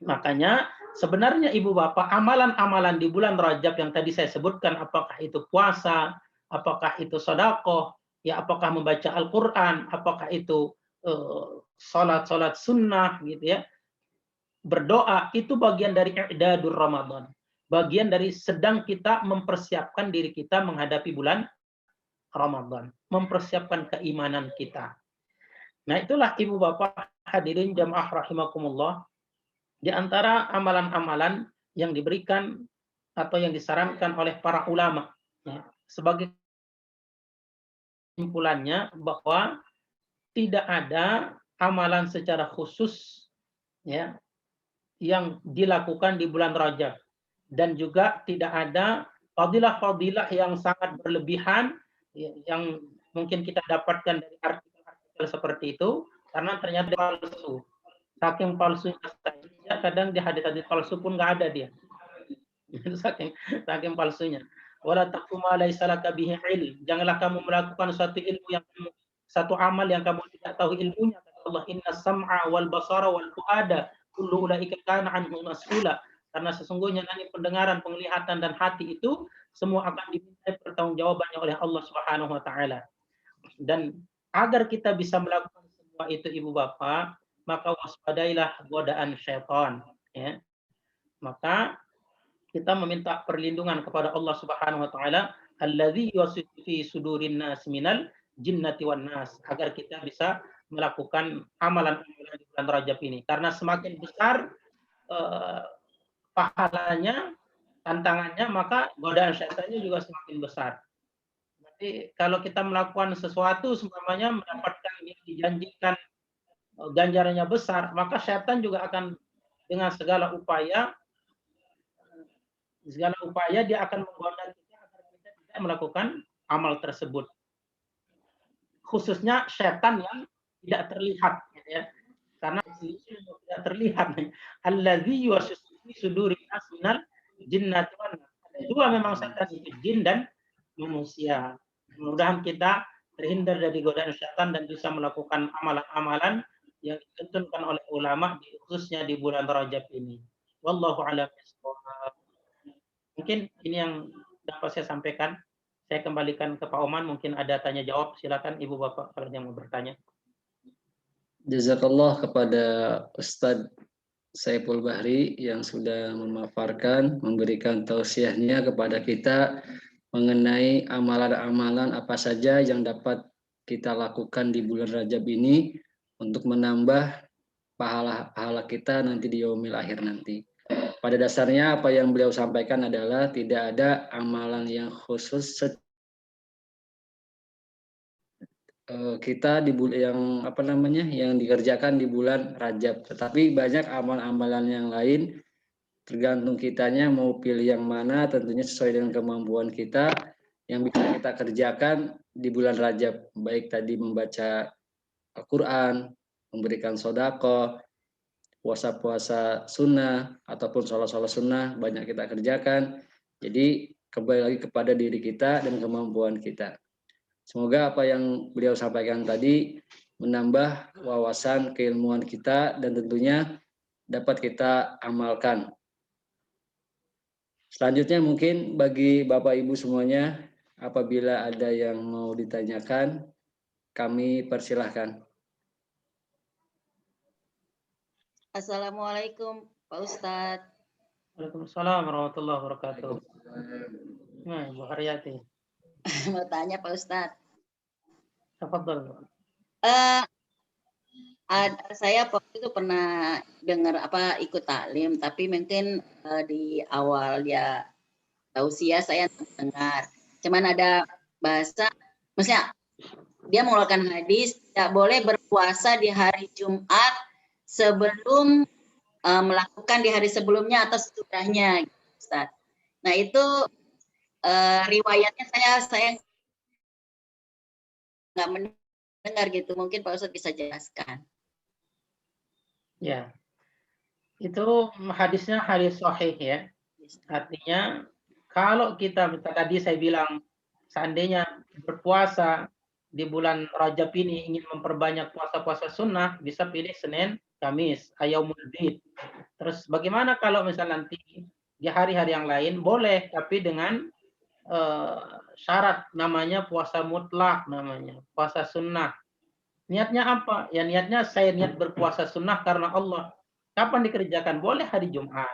Makanya sebenarnya ibu bapak, amalan-amalan di bulan Rajab yang tadi saya sebutkan, apakah itu puasa, apakah itu sedekah, ya apakah membaca Al-Qur'an, apakah itu salat sunnah gitu ya. Berdoa itu bagian dari i'dadur Ramadan. Bagian dari sedang kita mempersiapkan diri kita menghadapi bulan Ramadan, mempersiapkan keimanan kita. Nah, itulah ibu bapak hadirin jamaah rahimakumullah, di antara amalan-amalan yang diberikan atau yang disarankan oleh para ulama ya, sebagai kesimpulannya bahwa tidak ada amalan secara khusus ya yang dilakukan di bulan Rajab. Dan juga tidak ada fadilah-fadilah yang sangat berlebihan yang mungkin kita dapatkan dari artikel-artikel seperti itu, karena ternyata palsu. Saking palsunya kadang di hadis-hadis palsu pun nggak ada dia. saking palsunya. Wala taqfu ma laysa laka bihi ilm. Janganlah kamu melakukan satu amal yang kamu tidak tahu ilmunya. Kata Allah, inna sam'a wal basara wal fuada kullu ulaika kana anhu mas'ula. Karena sesungguhnya nanti pendengaran, penglihatan, dan hati itu semua akan diminta pertanggungjawabannya oleh Allah Subhanahu wa taala. Dan agar kita bisa melakukan semua itu ibu bapak, maka waspadailah godaan syaitan ya. Maka kita meminta perlindungan kepada Allah Subhanahu wa taala, allazi yuwaswisu fi sudurin nas minal jinnati wan nas, agar kita bisa melakukan amalan-amalan di bulan Rajab ini. Karena semakin besar pahalanya, tantangannya, maka godaan syaitannya juga semakin besar. Jadi kalau kita melakukan sesuatu semuanya mendapatkan yang dijanjikan ganjarannya besar, maka syaitan juga akan dengan segala upaya dia akan menggoda kita agar kita tidak melakukan amal tersebut. Khususnya syaitan yang tidak terlihat ya. Karena tidak terlihat. Allazi yuwaswisu sudurin nas minal jinnati wan nas. Ada dua memang setan itu, jin dan manusia. Mudah-mudahan kita terhindar dari godaan syaitan dan bisa melakukan amalan-amalan yang ditentukan oleh ulama khususnya di bulan Rajab ini. Wallahu a'lam bishawab. Mungkin ini yang dapat saya sampaikan. Saya kembalikan ke Pak Oman, mungkin ada tanya jawab. Silakan Ibu Bapak kalau yang mau bertanya. Jazakallah kepada Ustadz Saiful Bahri yang sudah memaparkan, memberikan tausiahnya kepada kita mengenai amalan-amalan apa saja yang dapat kita lakukan di bulan Rajab ini untuk menambah pahala-pahala kita nanti di yaumil akhir nanti. Pada dasarnya apa yang beliau sampaikan adalah tidak ada amalan yang khusus kita di bulan yang dikerjakan di bulan Rajab, tetapi banyak amalan-amalan yang lain tergantung kitanya mau pilih yang mana, tentunya sesuai dengan kemampuan kita yang bisa kita kerjakan di bulan Rajab, baik tadi membaca Al-Quran, memberikan sodako, puasa-puasa sunnah ataupun sholat-sholat sunnah banyak kita kerjakan. Jadi kembali lagi kepada diri kita dan kemampuan kita. Semoga apa yang beliau sampaikan tadi menambah wawasan keilmuan kita dan tentunya dapat kita amalkan. Selanjutnya mungkin bagi Bapak Ibu semuanya, apabila ada yang mau ditanyakan, kami persilahkan. Assalamualaikum Pak Ustadz. Waalaikumsalam warahmatullahi wabarakatuh. Nah, Bu Haryati. Mau tanya Pak Ustadz. Tafadhol. Saya waktu itu pernah dengar ikut taklim, tapi mungkin di awal ya tausiah saya dengar. Cuman ada bahasa, maksudnya dia mengeluarkan hadis tidak boleh berpuasa di hari Jumat sebelum melakukan di hari sebelumnya atau sesudahnya, Ustaz. Nah itu riwayatnya saya nggak mendengar gitu. Mungkin Pak Ustadz bisa jelaskan. Ya, itu hadisnya hadis sahih ya. Artinya kalau kita tadi saya bilang seandainya berpuasa di bulan Rajab ini ingin memperbanyak puasa-puasa sunnah, bisa pilih Senin, Kamis, Yaumul Bid. Terus bagaimana kalau misalnya nanti di hari-hari yang lain boleh, tapi dengan syarat namanya puasa mutlak, namanya puasa sunnah. Niatnya apa? Ya niatnya saya niat berpuasa sunnah karena Allah. Kapan dikerjakan? Boleh hari Jumat.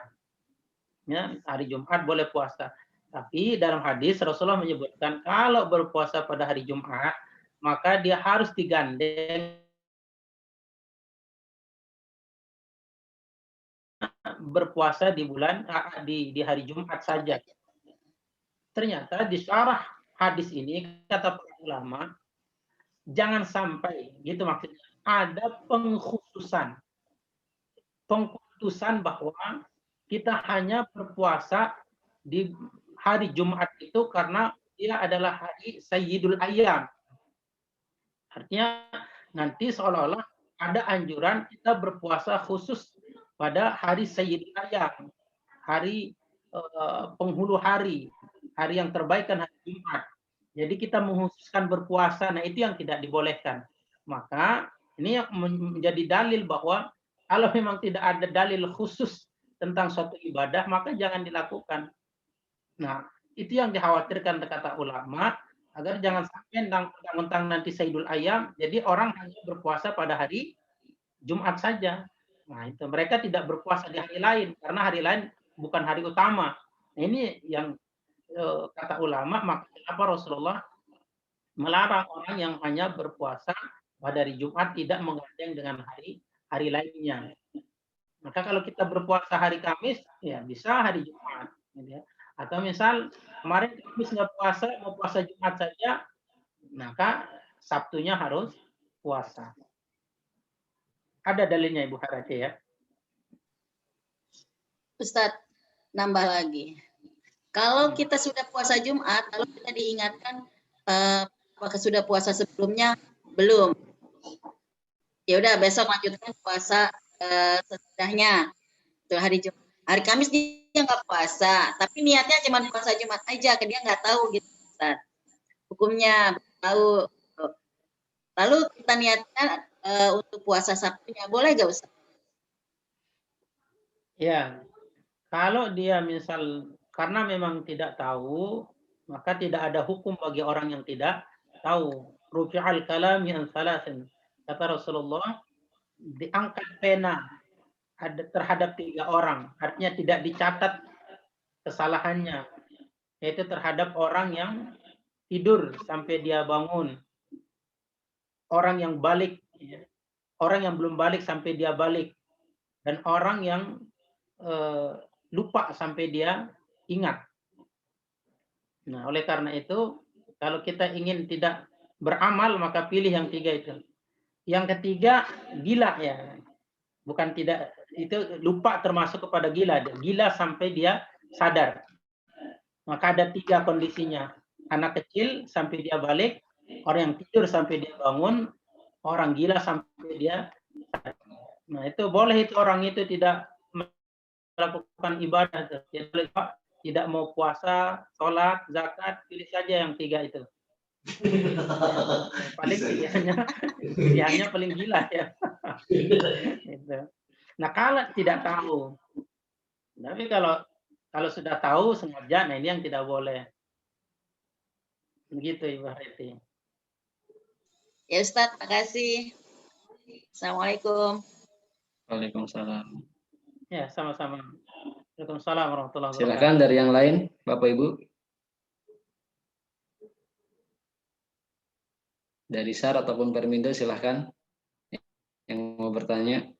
Ya, hari Jumat boleh puasa. Tapi dalam hadis Rasulullah menyebutkan kalau berpuasa pada hari Jumat, maka dia harus digandeng berpuasa di hari Jumat saja. Ternyata di syarah hadis ini kata para ulama, jangan sampai gitu maksudnya ada pengkhususan bahwa kita hanya berpuasa di hari Jumat itu karena dia adalah hari Sayyidul Ayyam. Artinya nanti seolah-olah ada anjuran kita berpuasa khusus pada hari Sayyidul Ayyam, hari penghulu hari yang terbaik kan hari Jumat. Jadi kita mengkhususkan berpuasa, nah itu yang tidak dibolehkan. Maka ini yang menjadi dalil bahwa kalau memang tidak ada dalil khusus tentang suatu ibadah, maka jangan dilakukan. Nah, itu yang dikhawatirkan kata ulama, agar jangan sampai mentang-mentang nanti Sayyidul Ayyam, jadi orang hanya berpuasa pada hari Jumat saja. Nah, itu mereka tidak berpuasa di hari lain, karena hari lain bukan hari utama. Nah, ini yang kata ulama, maka kenapa Rasulullah melarang orang yang hanya berpuasa pada hari Jumat tidak menggandeng dengan hari lainnya. Maka kalau kita berpuasa hari Kamis, ya bisa hari Jumat. Gitu ya. Atau misal kemarin Kamis nggak puasa, mau puasa Jumat saja, maka Sabtunya harus puasa. Ada dalilnya Ibu Harati ya? Ustadz, nambah lagi. Kalau kita sudah puasa Jumat, lalu kita diingatkan apakah sudah puasa sebelumnya? Belum. Ya udah besok lanjutkan puasa sesudahnya. Itu hari Jumat. Hari Kamis dia nggak puasa, tapi niatnya cuma puasa Jumat aja, dia nggak tahu gitu, Ustaz. Hukumnya tahu. Lalu kita niatkan untuk puasa Sabtunya, boleh nggak Ustaz? Ya, kalau dia misal karena memang tidak tahu, maka tidak ada hukum bagi orang yang tidak tahu. Rufi'al kalami an salasin. Kata Rasulullah, diangkat pena terhadap 3 orang, artinya tidak dicatat kesalahannya, yaitu terhadap orang yang tidur sampai dia bangun, orang yang balik, orang yang belum balik sampai dia balik, dan orang yang lupa sampai dia ingat. Nah, oleh karena itu, kalau kita ingin tidak beramal, maka pilih yang 3 itu. Yang ketiga, gila ya. Bukan tidak, itu lupa termasuk kepada gila. Gila sampai dia sadar. Maka ada 3 kondisinya. Anak kecil sampai dia balik, orang yang tidur sampai dia bangun, orang gila sampai dia sadar. Nah, itu boleh itu orang itu tidak melakukan ibadah. Tidak mau puasa, sholat, zakat, pilih saja yang 3 itu. Paling pilihannya paling gila ya. Gitu. Nah, kalau tidak tahu, tapi kalau sudah tahu sengaja, nah ini yang tidak boleh. Begitu Ibu Hariti. Ya Ustadz, makasih. Assalamualaikum. Waalaikumsalam. Ya, sama-sama. Waalaikumsalam warahmatullahi wabarakatuh. Silakan dari yang lain, Bapak Ibu. Dari SAR ataupun Permindo silahkan yang mau bertanya.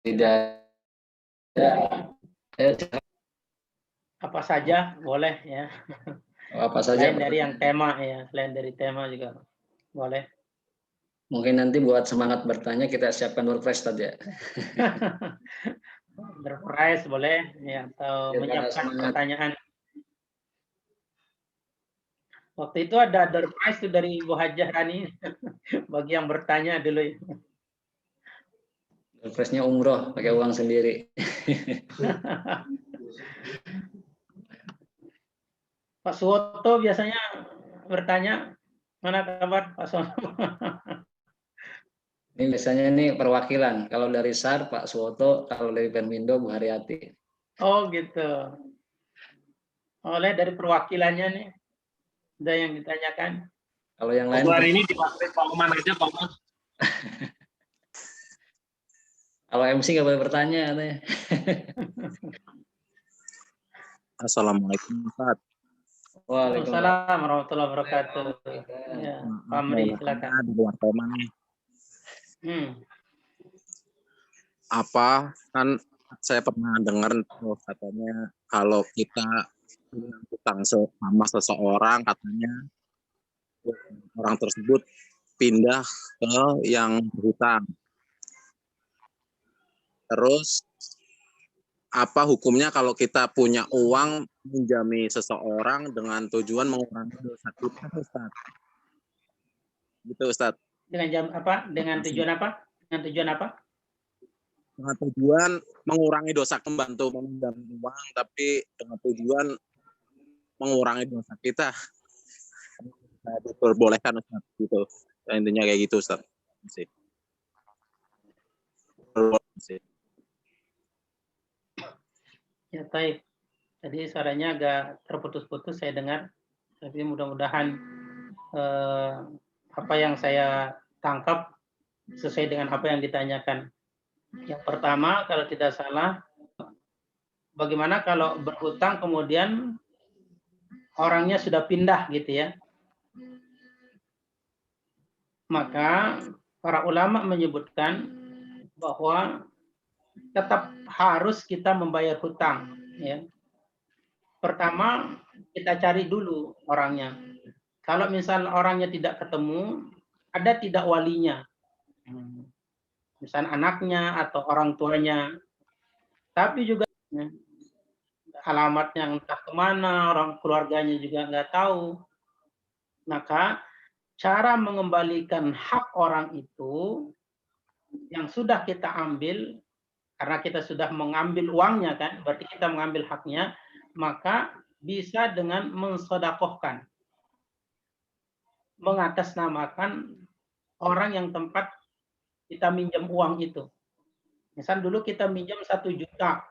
Tidak. Apa saja boleh ya. Apa saja. Selain dari yang tema ya, selain dari tema juga boleh. Mungkin nanti buat semangat bertanya kita siapkan WordPress tadi ya. Berprize boleh ya, atau Ya, menyiapkan semangat. pertanyaan. Waktu itu ada prize itu dari Ibu Hajah Rani bagi yang bertanya dulu. WordPress-nya umroh pakai uang sendiri. Pak Suwoto biasanya bertanya, mana kabar Pak Suwoto? Ini biasanya ini perwakilan. Kalau dari SAR Pak Suwoto, kalau dari Permindo Bu Haryati. Oh gitu. Oleh dari perwakilannya nih, ada yang ditanyakan. Kalau yang lain. Hari ini dipakai Pak Oman aja Pak Oman. Kalau MC nggak boleh bertanya. Assalamualaikum Ustaz. Waalaikumsalam warahmatullahi wabarakatuh. Ya, Pak Amri silakan. Di luar tema nih. Apa kan saya pernah dengar katanya kalau kita punya hutang sama seseorang, katanya orang tersebut pindah ke yang berhutang. Terus apa hukumnya kalau kita punya uang menjami seseorang dengan tujuan mengurangi dosa kita, Ustaz? Gitu, Ustaz. Dengan jam apa? Dengan tujuan apa? Dengan tujuan apa? Dengan tujuan mengurangi dosa, membantu meminjam uang, tapi dengan tujuan mengurangi dosa kita. Diperbolehkan, Ustaz, gitu. Intinya kayak gitu, Ustaz. Ya, baik. Tadi suaranya agak terputus-putus saya dengar, tapi mudah-mudahan apa yang saya tangkap sesuai dengan apa yang ditanyakan. Yang pertama, kalau tidak salah, bagaimana kalau berhutang kemudian orangnya sudah pindah gitu ya. Maka para ulama menyebutkan bahwa tetap harus kita membayar hutang ya. Pertama, kita cari dulu orangnya. Kalau misalnya orangnya tidak ketemu, ada tidak walinya. Misalnya anaknya atau orang tuanya. Tapi juga ya, alamatnya entah kemana, orang keluarganya juga nggak tahu. Maka cara mengembalikan hak orang itu yang sudah kita ambil, karena kita sudah mengambil uangnya kan, berarti kita mengambil haknya, maka bisa dengan mensedekahkan. mengatasnamakan orang yang tempat kita minjam uang itu. Misal dulu kita minjam 1 juta.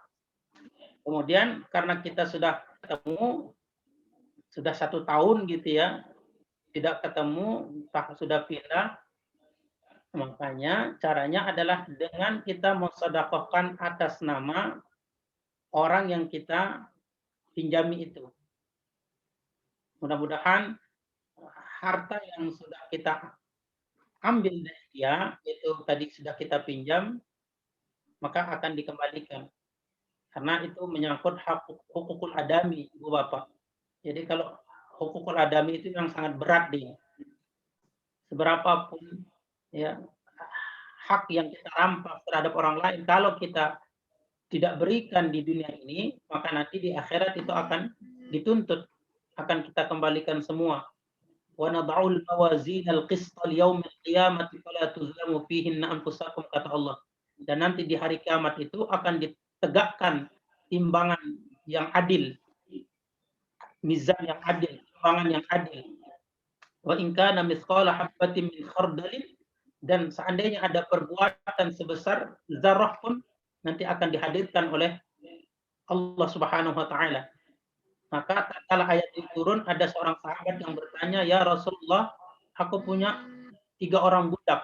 Kemudian karena kita sudah ketemu, sudah 1 tahun gitu ya, tidak ketemu, sudah pindah, makanya caranya adalah dengan kita mensedekahkan atas nama orang yang kita pinjami itu. Mudah-mudahan harta yang sudah kita ambil dari dia, itu tadi sudah kita pinjam, maka akan dikembalikan. Karena itu menyangkut hak hukukul adami, Ibu Bapak. Jadi kalau hukukul adami itu yang sangat berat dia. Seberapapun ya hak yang kita rampas terhadap orang lain, kalau kita tidak berikan di dunia ini, maka nanti di akhirat itu akan dituntut, akan kita kembalikan semua. Wa nad'ul mawazin al-qist al-yawm al-qiyamati fala tuzlamu fihinna anfusakum, kata Allah. Dan nanti di hari kiamat itu akan ditegakkan timbangan yang adil, mizan yang adil, timbangan yang adil. Wa in kana mithqala habatin min khardalin, dan seandainya ada perbuatan sebesar zarah pun nanti akan dihadirkan oleh Allah Subhanahu wa taala. Maka tatkala ayat itu turun, ada seorang sahabat yang bertanya, "Ya Rasulullah, aku punya 3 orang budak.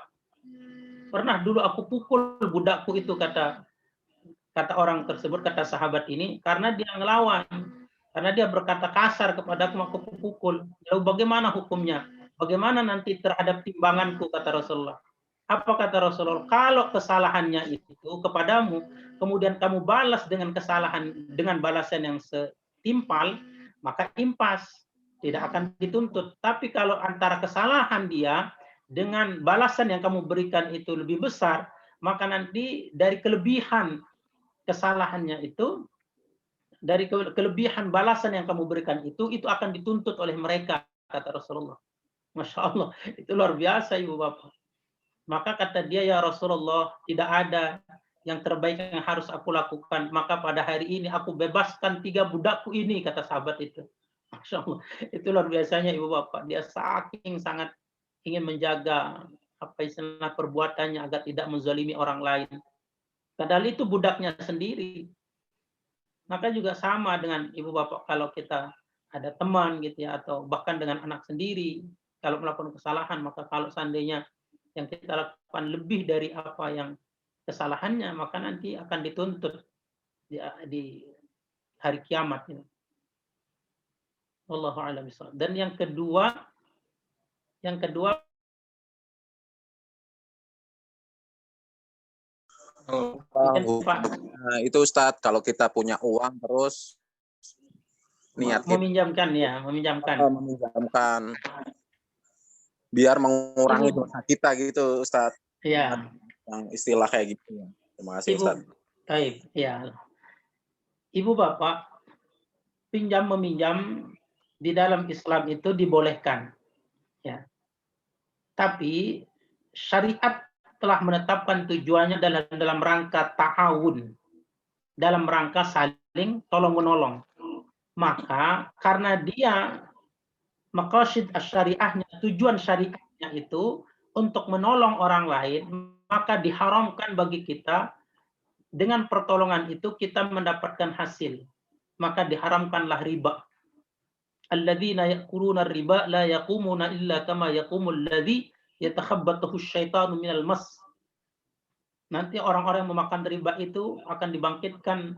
Pernah dulu aku pukul budakku itu," kata orang tersebut, kata sahabat ini, "karena dia ngelawan. Karena dia berkata kasar kepadaku, aku pukul. Lalu bagaimana hukumnya? Bagaimana nanti terhadap timbanganku?" kata Rasulullah. Apa kata Rasulullah? Kalau kesalahannya itu kepadamu, kemudian kamu balas dengan kesalahan, dengan balasan yang setimpal, maka impas, tidak akan dituntut. Tapi kalau antara kesalahan dia dengan balasan yang kamu berikan itu lebih besar, maka nanti dari kelebihan kesalahannya itu, dari kelebihan balasan yang kamu berikan itu akan dituntut oleh mereka, kata Rasulullah. Masya Allah, itu luar biasa Ibu Bapak. Maka kata dia, "Ya Rasulullah, tidak ada yang terbaik yang harus aku lakukan. Maka pada hari ini aku bebaskan 3 budakku ini," kata sahabat itu. Masya Allah, itu luar biasanya Ibu Bapak. Dia saking sangat ingin menjaga apa istilah perbuatannya agar tidak menzalimi orang lain. Padahal itu budaknya sendiri. Maka juga sama dengan Ibu Bapak, kalau kita ada teman gitu ya, atau bahkan dengan anak sendiri, kalau melakukan kesalahan, maka kalau seandainya yang kita lakukan lebih dari apa yang kesalahannya, maka nanti akan dituntut di hari kiamat. Wallahu a'lam bishawab. Dan yang kedua itu Ustadz, kalau kita punya uang terus niat kita meminjamkan biar mengurangi dosa kita gitu Ustadz. Iya. Yang istilah kayak gitu. Terima kasih Ustadz. Baik, ya. Ibu Bapak, pinjam meminjam di dalam Islam itu dibolehkan. Ya. Tapi syariat telah menetapkan tujuannya dalam rangka ta'awun, dalam rangka saling tolong-menolong. Maka karena dia maqasid syariahnya, tujuan syariahnya itu untuk menolong orang lain, maka diharamkan bagi kita dengan pertolongan itu kita mendapatkan hasil. Maka diharamkanlah riba. Alladzina ya'kuluna riba la yaqumuna illa kama yaqumul ladzi yatakhabbathu asyaitanu minal mas. Nanti orang-orang yang memakan riba itu akan dibangkitkan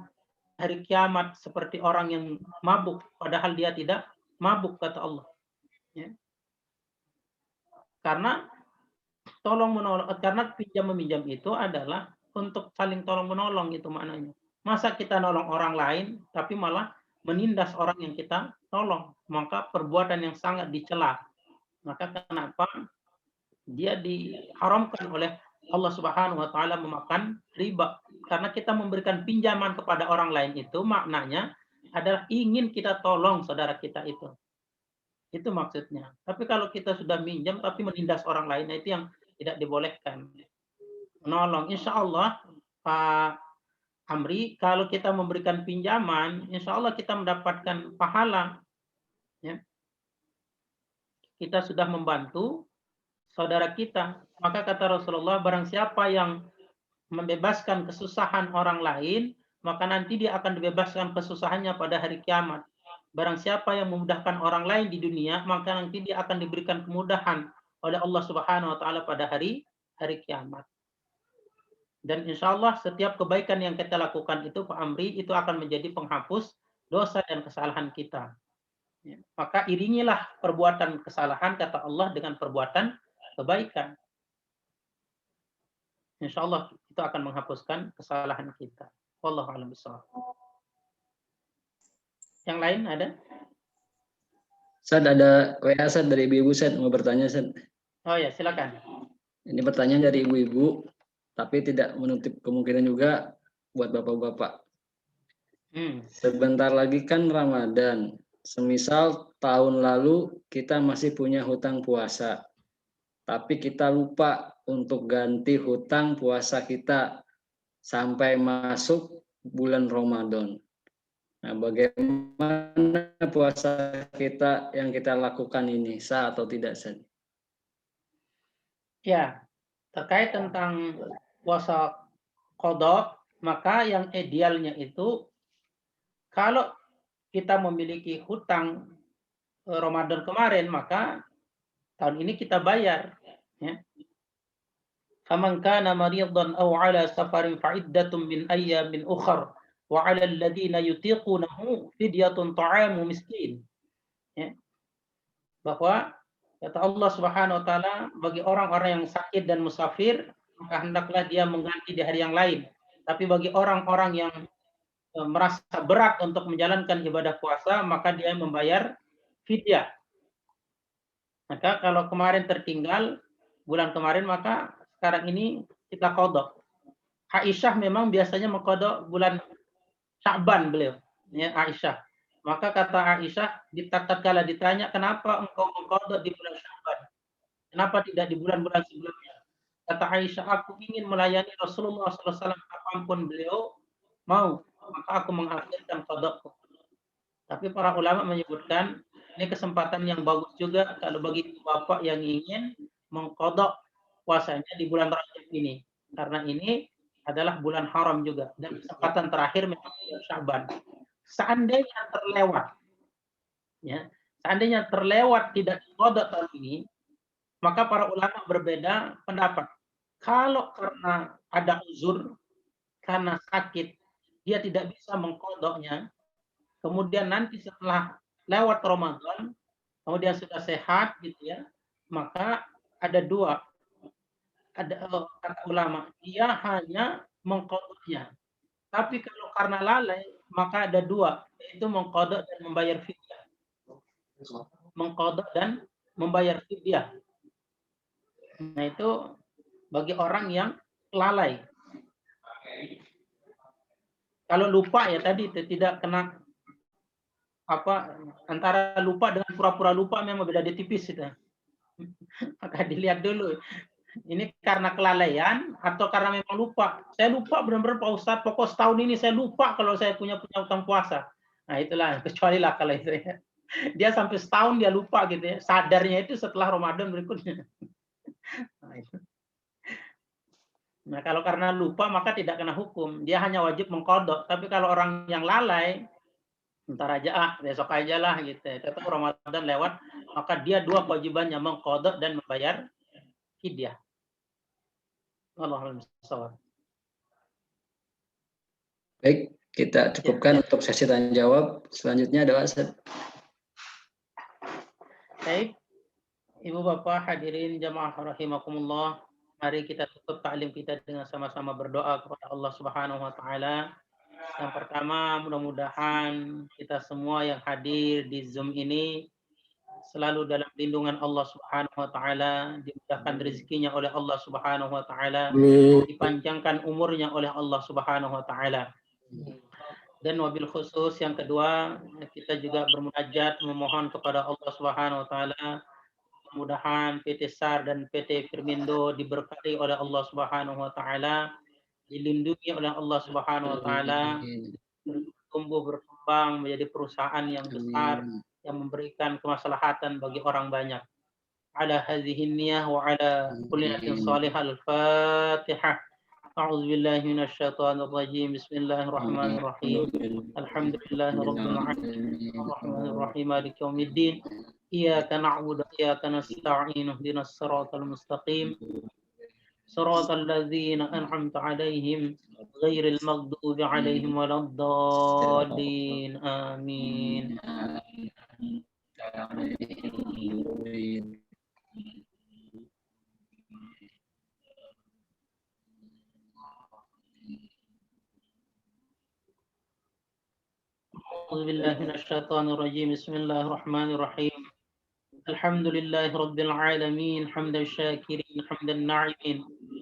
hari kiamat seperti orang yang mabuk, padahal dia tidak mabuk, kata Allah. Ya. Karena karena pinjam meminjam itu adalah untuk saling tolong menolong, itu maknanya. Masa kita nolong orang lain tapi malah menindas orang yang kita tolong, maka perbuatan yang sangat dicela. Maka kenapa dia diharamkan oleh Allah Subhanahu wa taala memakan riba? Karena kita memberikan pinjaman kepada orang lain itu maknanya adalah ingin kita tolong saudara kita itu. Itu maksudnya. Tapi kalau kita sudah minjam tapi menindas orang lain, itu yang tidak dibolehkan. Menolong, insya Allah Pak Amri, kalau kita memberikan pinjaman, insya Allah kita mendapatkan pahala. Ya. kita sudah membantu saudara kita. Maka kata Rasulullah, barang siapa yang membebaskan kesusahan orang lain, maka nanti dia akan dibebaskan kesusahannya pada hari kiamat. Barang siapa yang memudahkan orang lain di dunia, maka nanti dia akan diberikan kemudahan oleh Allah Subhanahu wa taala pada hari kiamat. Dan insya Allah setiap kebaikan yang kita lakukan itu, Pak Amri, itu akan menjadi penghapus dosa dan kesalahan kita. Maka iringilah perbuatan kesalahan, kata Allah, dengan perbuatan kebaikan. Insya Allah itu akan menghapuskan kesalahan kita. Wallahu a'lam bishawab. Yang lain ada? Ustaz, ada WA Ustaz dari ibu-ibu Ustaz mau bertanya Ustaz. Oh ya, silakan. Ini pertanyaan dari ibu-ibu, tapi tidak menutup kemungkinan juga buat bapak-bapak. Sebentar lagi kan Ramadan. Semisal tahun lalu kita masih punya hutang puasa, tapi kita lupa untuk ganti hutang puasa kita sampai masuk bulan Ramadan. Nah, bagaimana puasa kita yang kita lakukan ini, sah atau tidak sah? Ya, terkait tentang puasa qadha, maka yang idealnya itu kalau kita memiliki hutang Ramadan kemarin, maka tahun ini kita bayar. Ya. Faman kana maridan aw ala safarin fa'iddatun min ayyamin ukhar wa 'ala alladziina yutiqunahu fidyatun ta'amu miskin. Ya. Bahwa kata Allah Subhanahu wa taala, bagi orang-orang yang sakit dan musafir, maka hendaklah dia mengganti di hari yang lain. Tapi bagi orang-orang yang merasa berat untuk menjalankan ibadah puasa, maka dia membayar fidyah. Maka kalau kemarin tertinggal bulan kemarin, maka sekarang ini kita qadha. Aisyah memang biasanya mengqadha bulan Sya'ban beliau, ya Aisyah. Maka kata Aisyah, tatkala ditanya, kenapa engkau mengqadha di bulan Sya'ban? Kenapa tidak di bulan-bulan sebelumnya? Kata Aisyah, aku ingin melayani Rasulullah SAW kapanpun beliau mau, maka aku mengakhirkan qadhaku. Tapi para ulama menyebutkan, ini kesempatan yang bagus juga kalau bagi bapak yang ingin mengqadha puasanya di bulan Rajab ini. Karena ini adalah bulan haram juga. Dan kesempatan terakhir memang bulan Sya'ban. Seandainya terlewat, ya, seandainya terlewat tidak qadha tahun ini, maka para ulama berbeda pendapat. Kalau karena ada uzur, karena sakit, dia tidak bisa mengqadhanya, kemudian nanti setelah lewat Ramadan, kemudian sudah sehat gitu ya, maka ada dua. Ada kata ulama, dia hanya mengqadhanya. Tapi kalau karena lalai, maka ada dua, yaitu mengqadha dan membayar fidyah. Mengqadha dan membayar fidyah. Nah, itu bagi orang yang lalai. Kalau lupa ya tadi tidak kena antara lupa dengan pura-pura lupa memang beda tipis itu. Maka dilihat dulu. Ini karena kelalaian atau karena memang lupa. Saya lupa benar-benar Pak Ustadz, pokok setahun ini saya lupa kalau saya punya utang puasa. Nah itulah, kecuali lah kalau itu ya. Dia sampai setahun dia lupa gitu ya. Sadarnya itu setelah Ramadan berikutnya. Nah kalau karena lupa maka tidak kena hukum. Dia hanya wajib mengqadha. Tapi kalau orang yang lalai, ntar aja besok aja lah gitu. Tetap Ramadan lewat, maka dia dua kewajibannya, mengqadha dan membayar fidyah. Allahumma shalli. Baik, kita cukupkan untuk sesi tanya jawab. Selanjutnya adalah Baik, Ibu Bapak hadirin jamaah rahimakumullah. Mari kita tutup ta'lim kita dengan sama-sama berdoa kepada Allah Subhanahu wa taala. Yang pertama, mudah-mudahan kita semua yang hadir di Zoom ini selalu dalam lindungan Allah Subhanahu wa taala, dimudahkan rezekinya oleh Allah Subhanahu wa taala, dipanjangkan umurnya oleh Allah Subhanahu wa taala. Dan wabil khusus yang kedua, kita juga bermunajat memohon kepada Allah Subhanahu wa taala, mudah-mudahan PT SAR dan PT Firmindo diberkahi oleh Allah Subhanahu wa taala, dilindungi oleh Allah Subhanahu wa taala, tumbuh berkembang menjadi perusahaan yang besar yang memberikan kemaslahatan bagi orang banyak. على هذه النية وعلى كل نية صالحة. الفاتحة. أعوذ بالله من الشيطان الرجيم. بسم الله الرحمن الرحيم. الحمد لله رب العالمين الرحمن الرحيم مالك يوم الدين. إياك نعبد وإياك نستعين اهدنا الصراط المستقيم صراط الذين أنعمت عليهم غير المغضوب عليهم ولا الضالين. آمين. أعوذ بالله من الشيطان الرجيم. بسم الله الرحمن الرحيم. الحمد لله رب العالمين حمد الشاكرين حمد الناعمين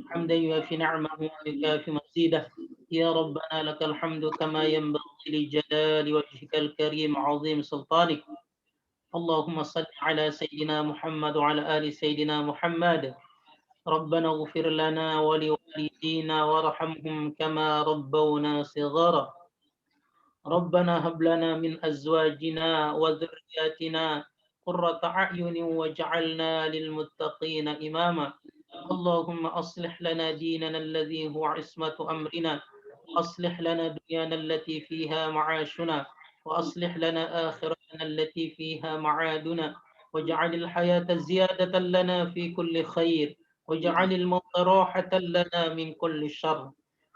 حمدا يوافي نعمه ويكافي مزيده. يا ربنا لك الحمد كما ينبغي لجلال وجهك الكريم عظيم سلطانك. اللهم صل على سيدنا محمد وعلى آل سيدنا محمد. ربنا اغفر لنا ولوالدينا وارحمهم كما ربونا صغارا. ربنا هب لنا من أزواجنا وذرياتنا قرة أعين واجعلنا للمتقين إماما. اللهم أصلح لنا ديننا الذي هو عصمة أمرنا، وأصلح لنا دنيانا التي فيها معاشنا، وأصلح لنا آخرتنا التي فيها معادنا، واجعل الحياة زيادة لنا في كل خير، واجعل الموت راحة لنا من كل شر.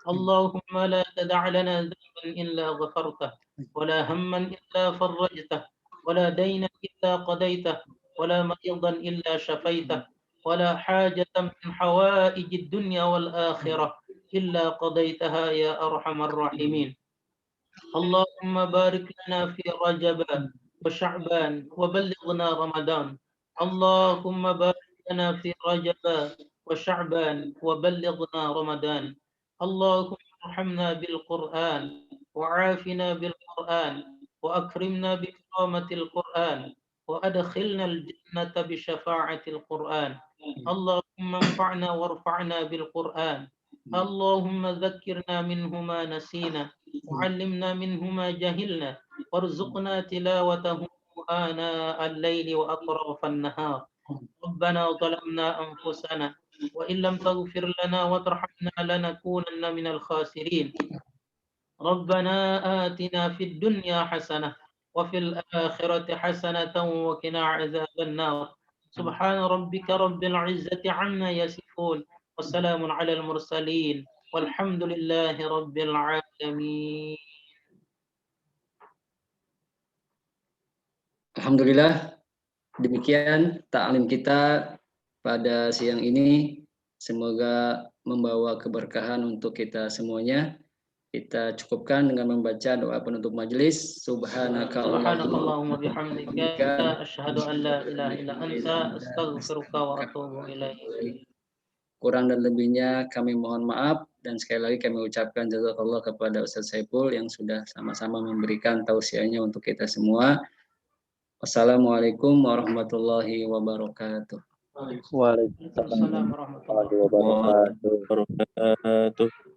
اللهم لا تدع لنا ذنبا إلا غفرته، ولا هما إلا فرجته، ولا دينا إلا قضيته، ولا مريضا إلا شفيته، ولا حاجة من حوائج الدنيا والآخرة إلا قضيتها يا أرحم الراحمين. اللهم بارك لنا في رجب وشعبان وبلغنا رمضان. اللهم بارك لنا في رجب وشعبان وبلغنا رمضان. اللهم ارحمنا بالقرآن وعافنا بالقرآن وأكرمنا بكرامة القرآن وأدخلنا الجنة بشفاعة القرآن. اللهم انفعنا وارفعنا بالقرآن. اللهم ذكرنا منه ما نسينا وعلمنا منه ما جهلنا وارزقنا تلاوته آناء الليل وأطراف النهار. ربنا ظلمنا أنفسنا وإن لم تغفر لنا وترحمنا لنكونن من الخاسرين. ربنا آتنا في الدنيا حسنة وفي الآخرة حسنة وقنا عذاب النار. سبحان ربك رب العزة عما يصفون وسلام على المرسلين والحمد لله رب العالمين. Alhamdulillah, demikian taklim kita pada siang ini. Semoga membawa keberkahan untuk kita semuanya. Kita cukupkan dengan membaca doa penutup majelis. Subhanakallahumma bihamdika asyhadu an la ilaha illa anta astaghfiruka wa atubu ilaik. Kurang dan lebihnya kami mohon maaf, dan sekali lagi kami ucapkan jazakallah kepada Ustaz Saiful yang sudah sama-sama memberikan tausiahnya untuk kita semua. Wassalamualaikum warahmatullahi wabarakatuh. Waalaikumsalam warahmatullahi wabarakatuh.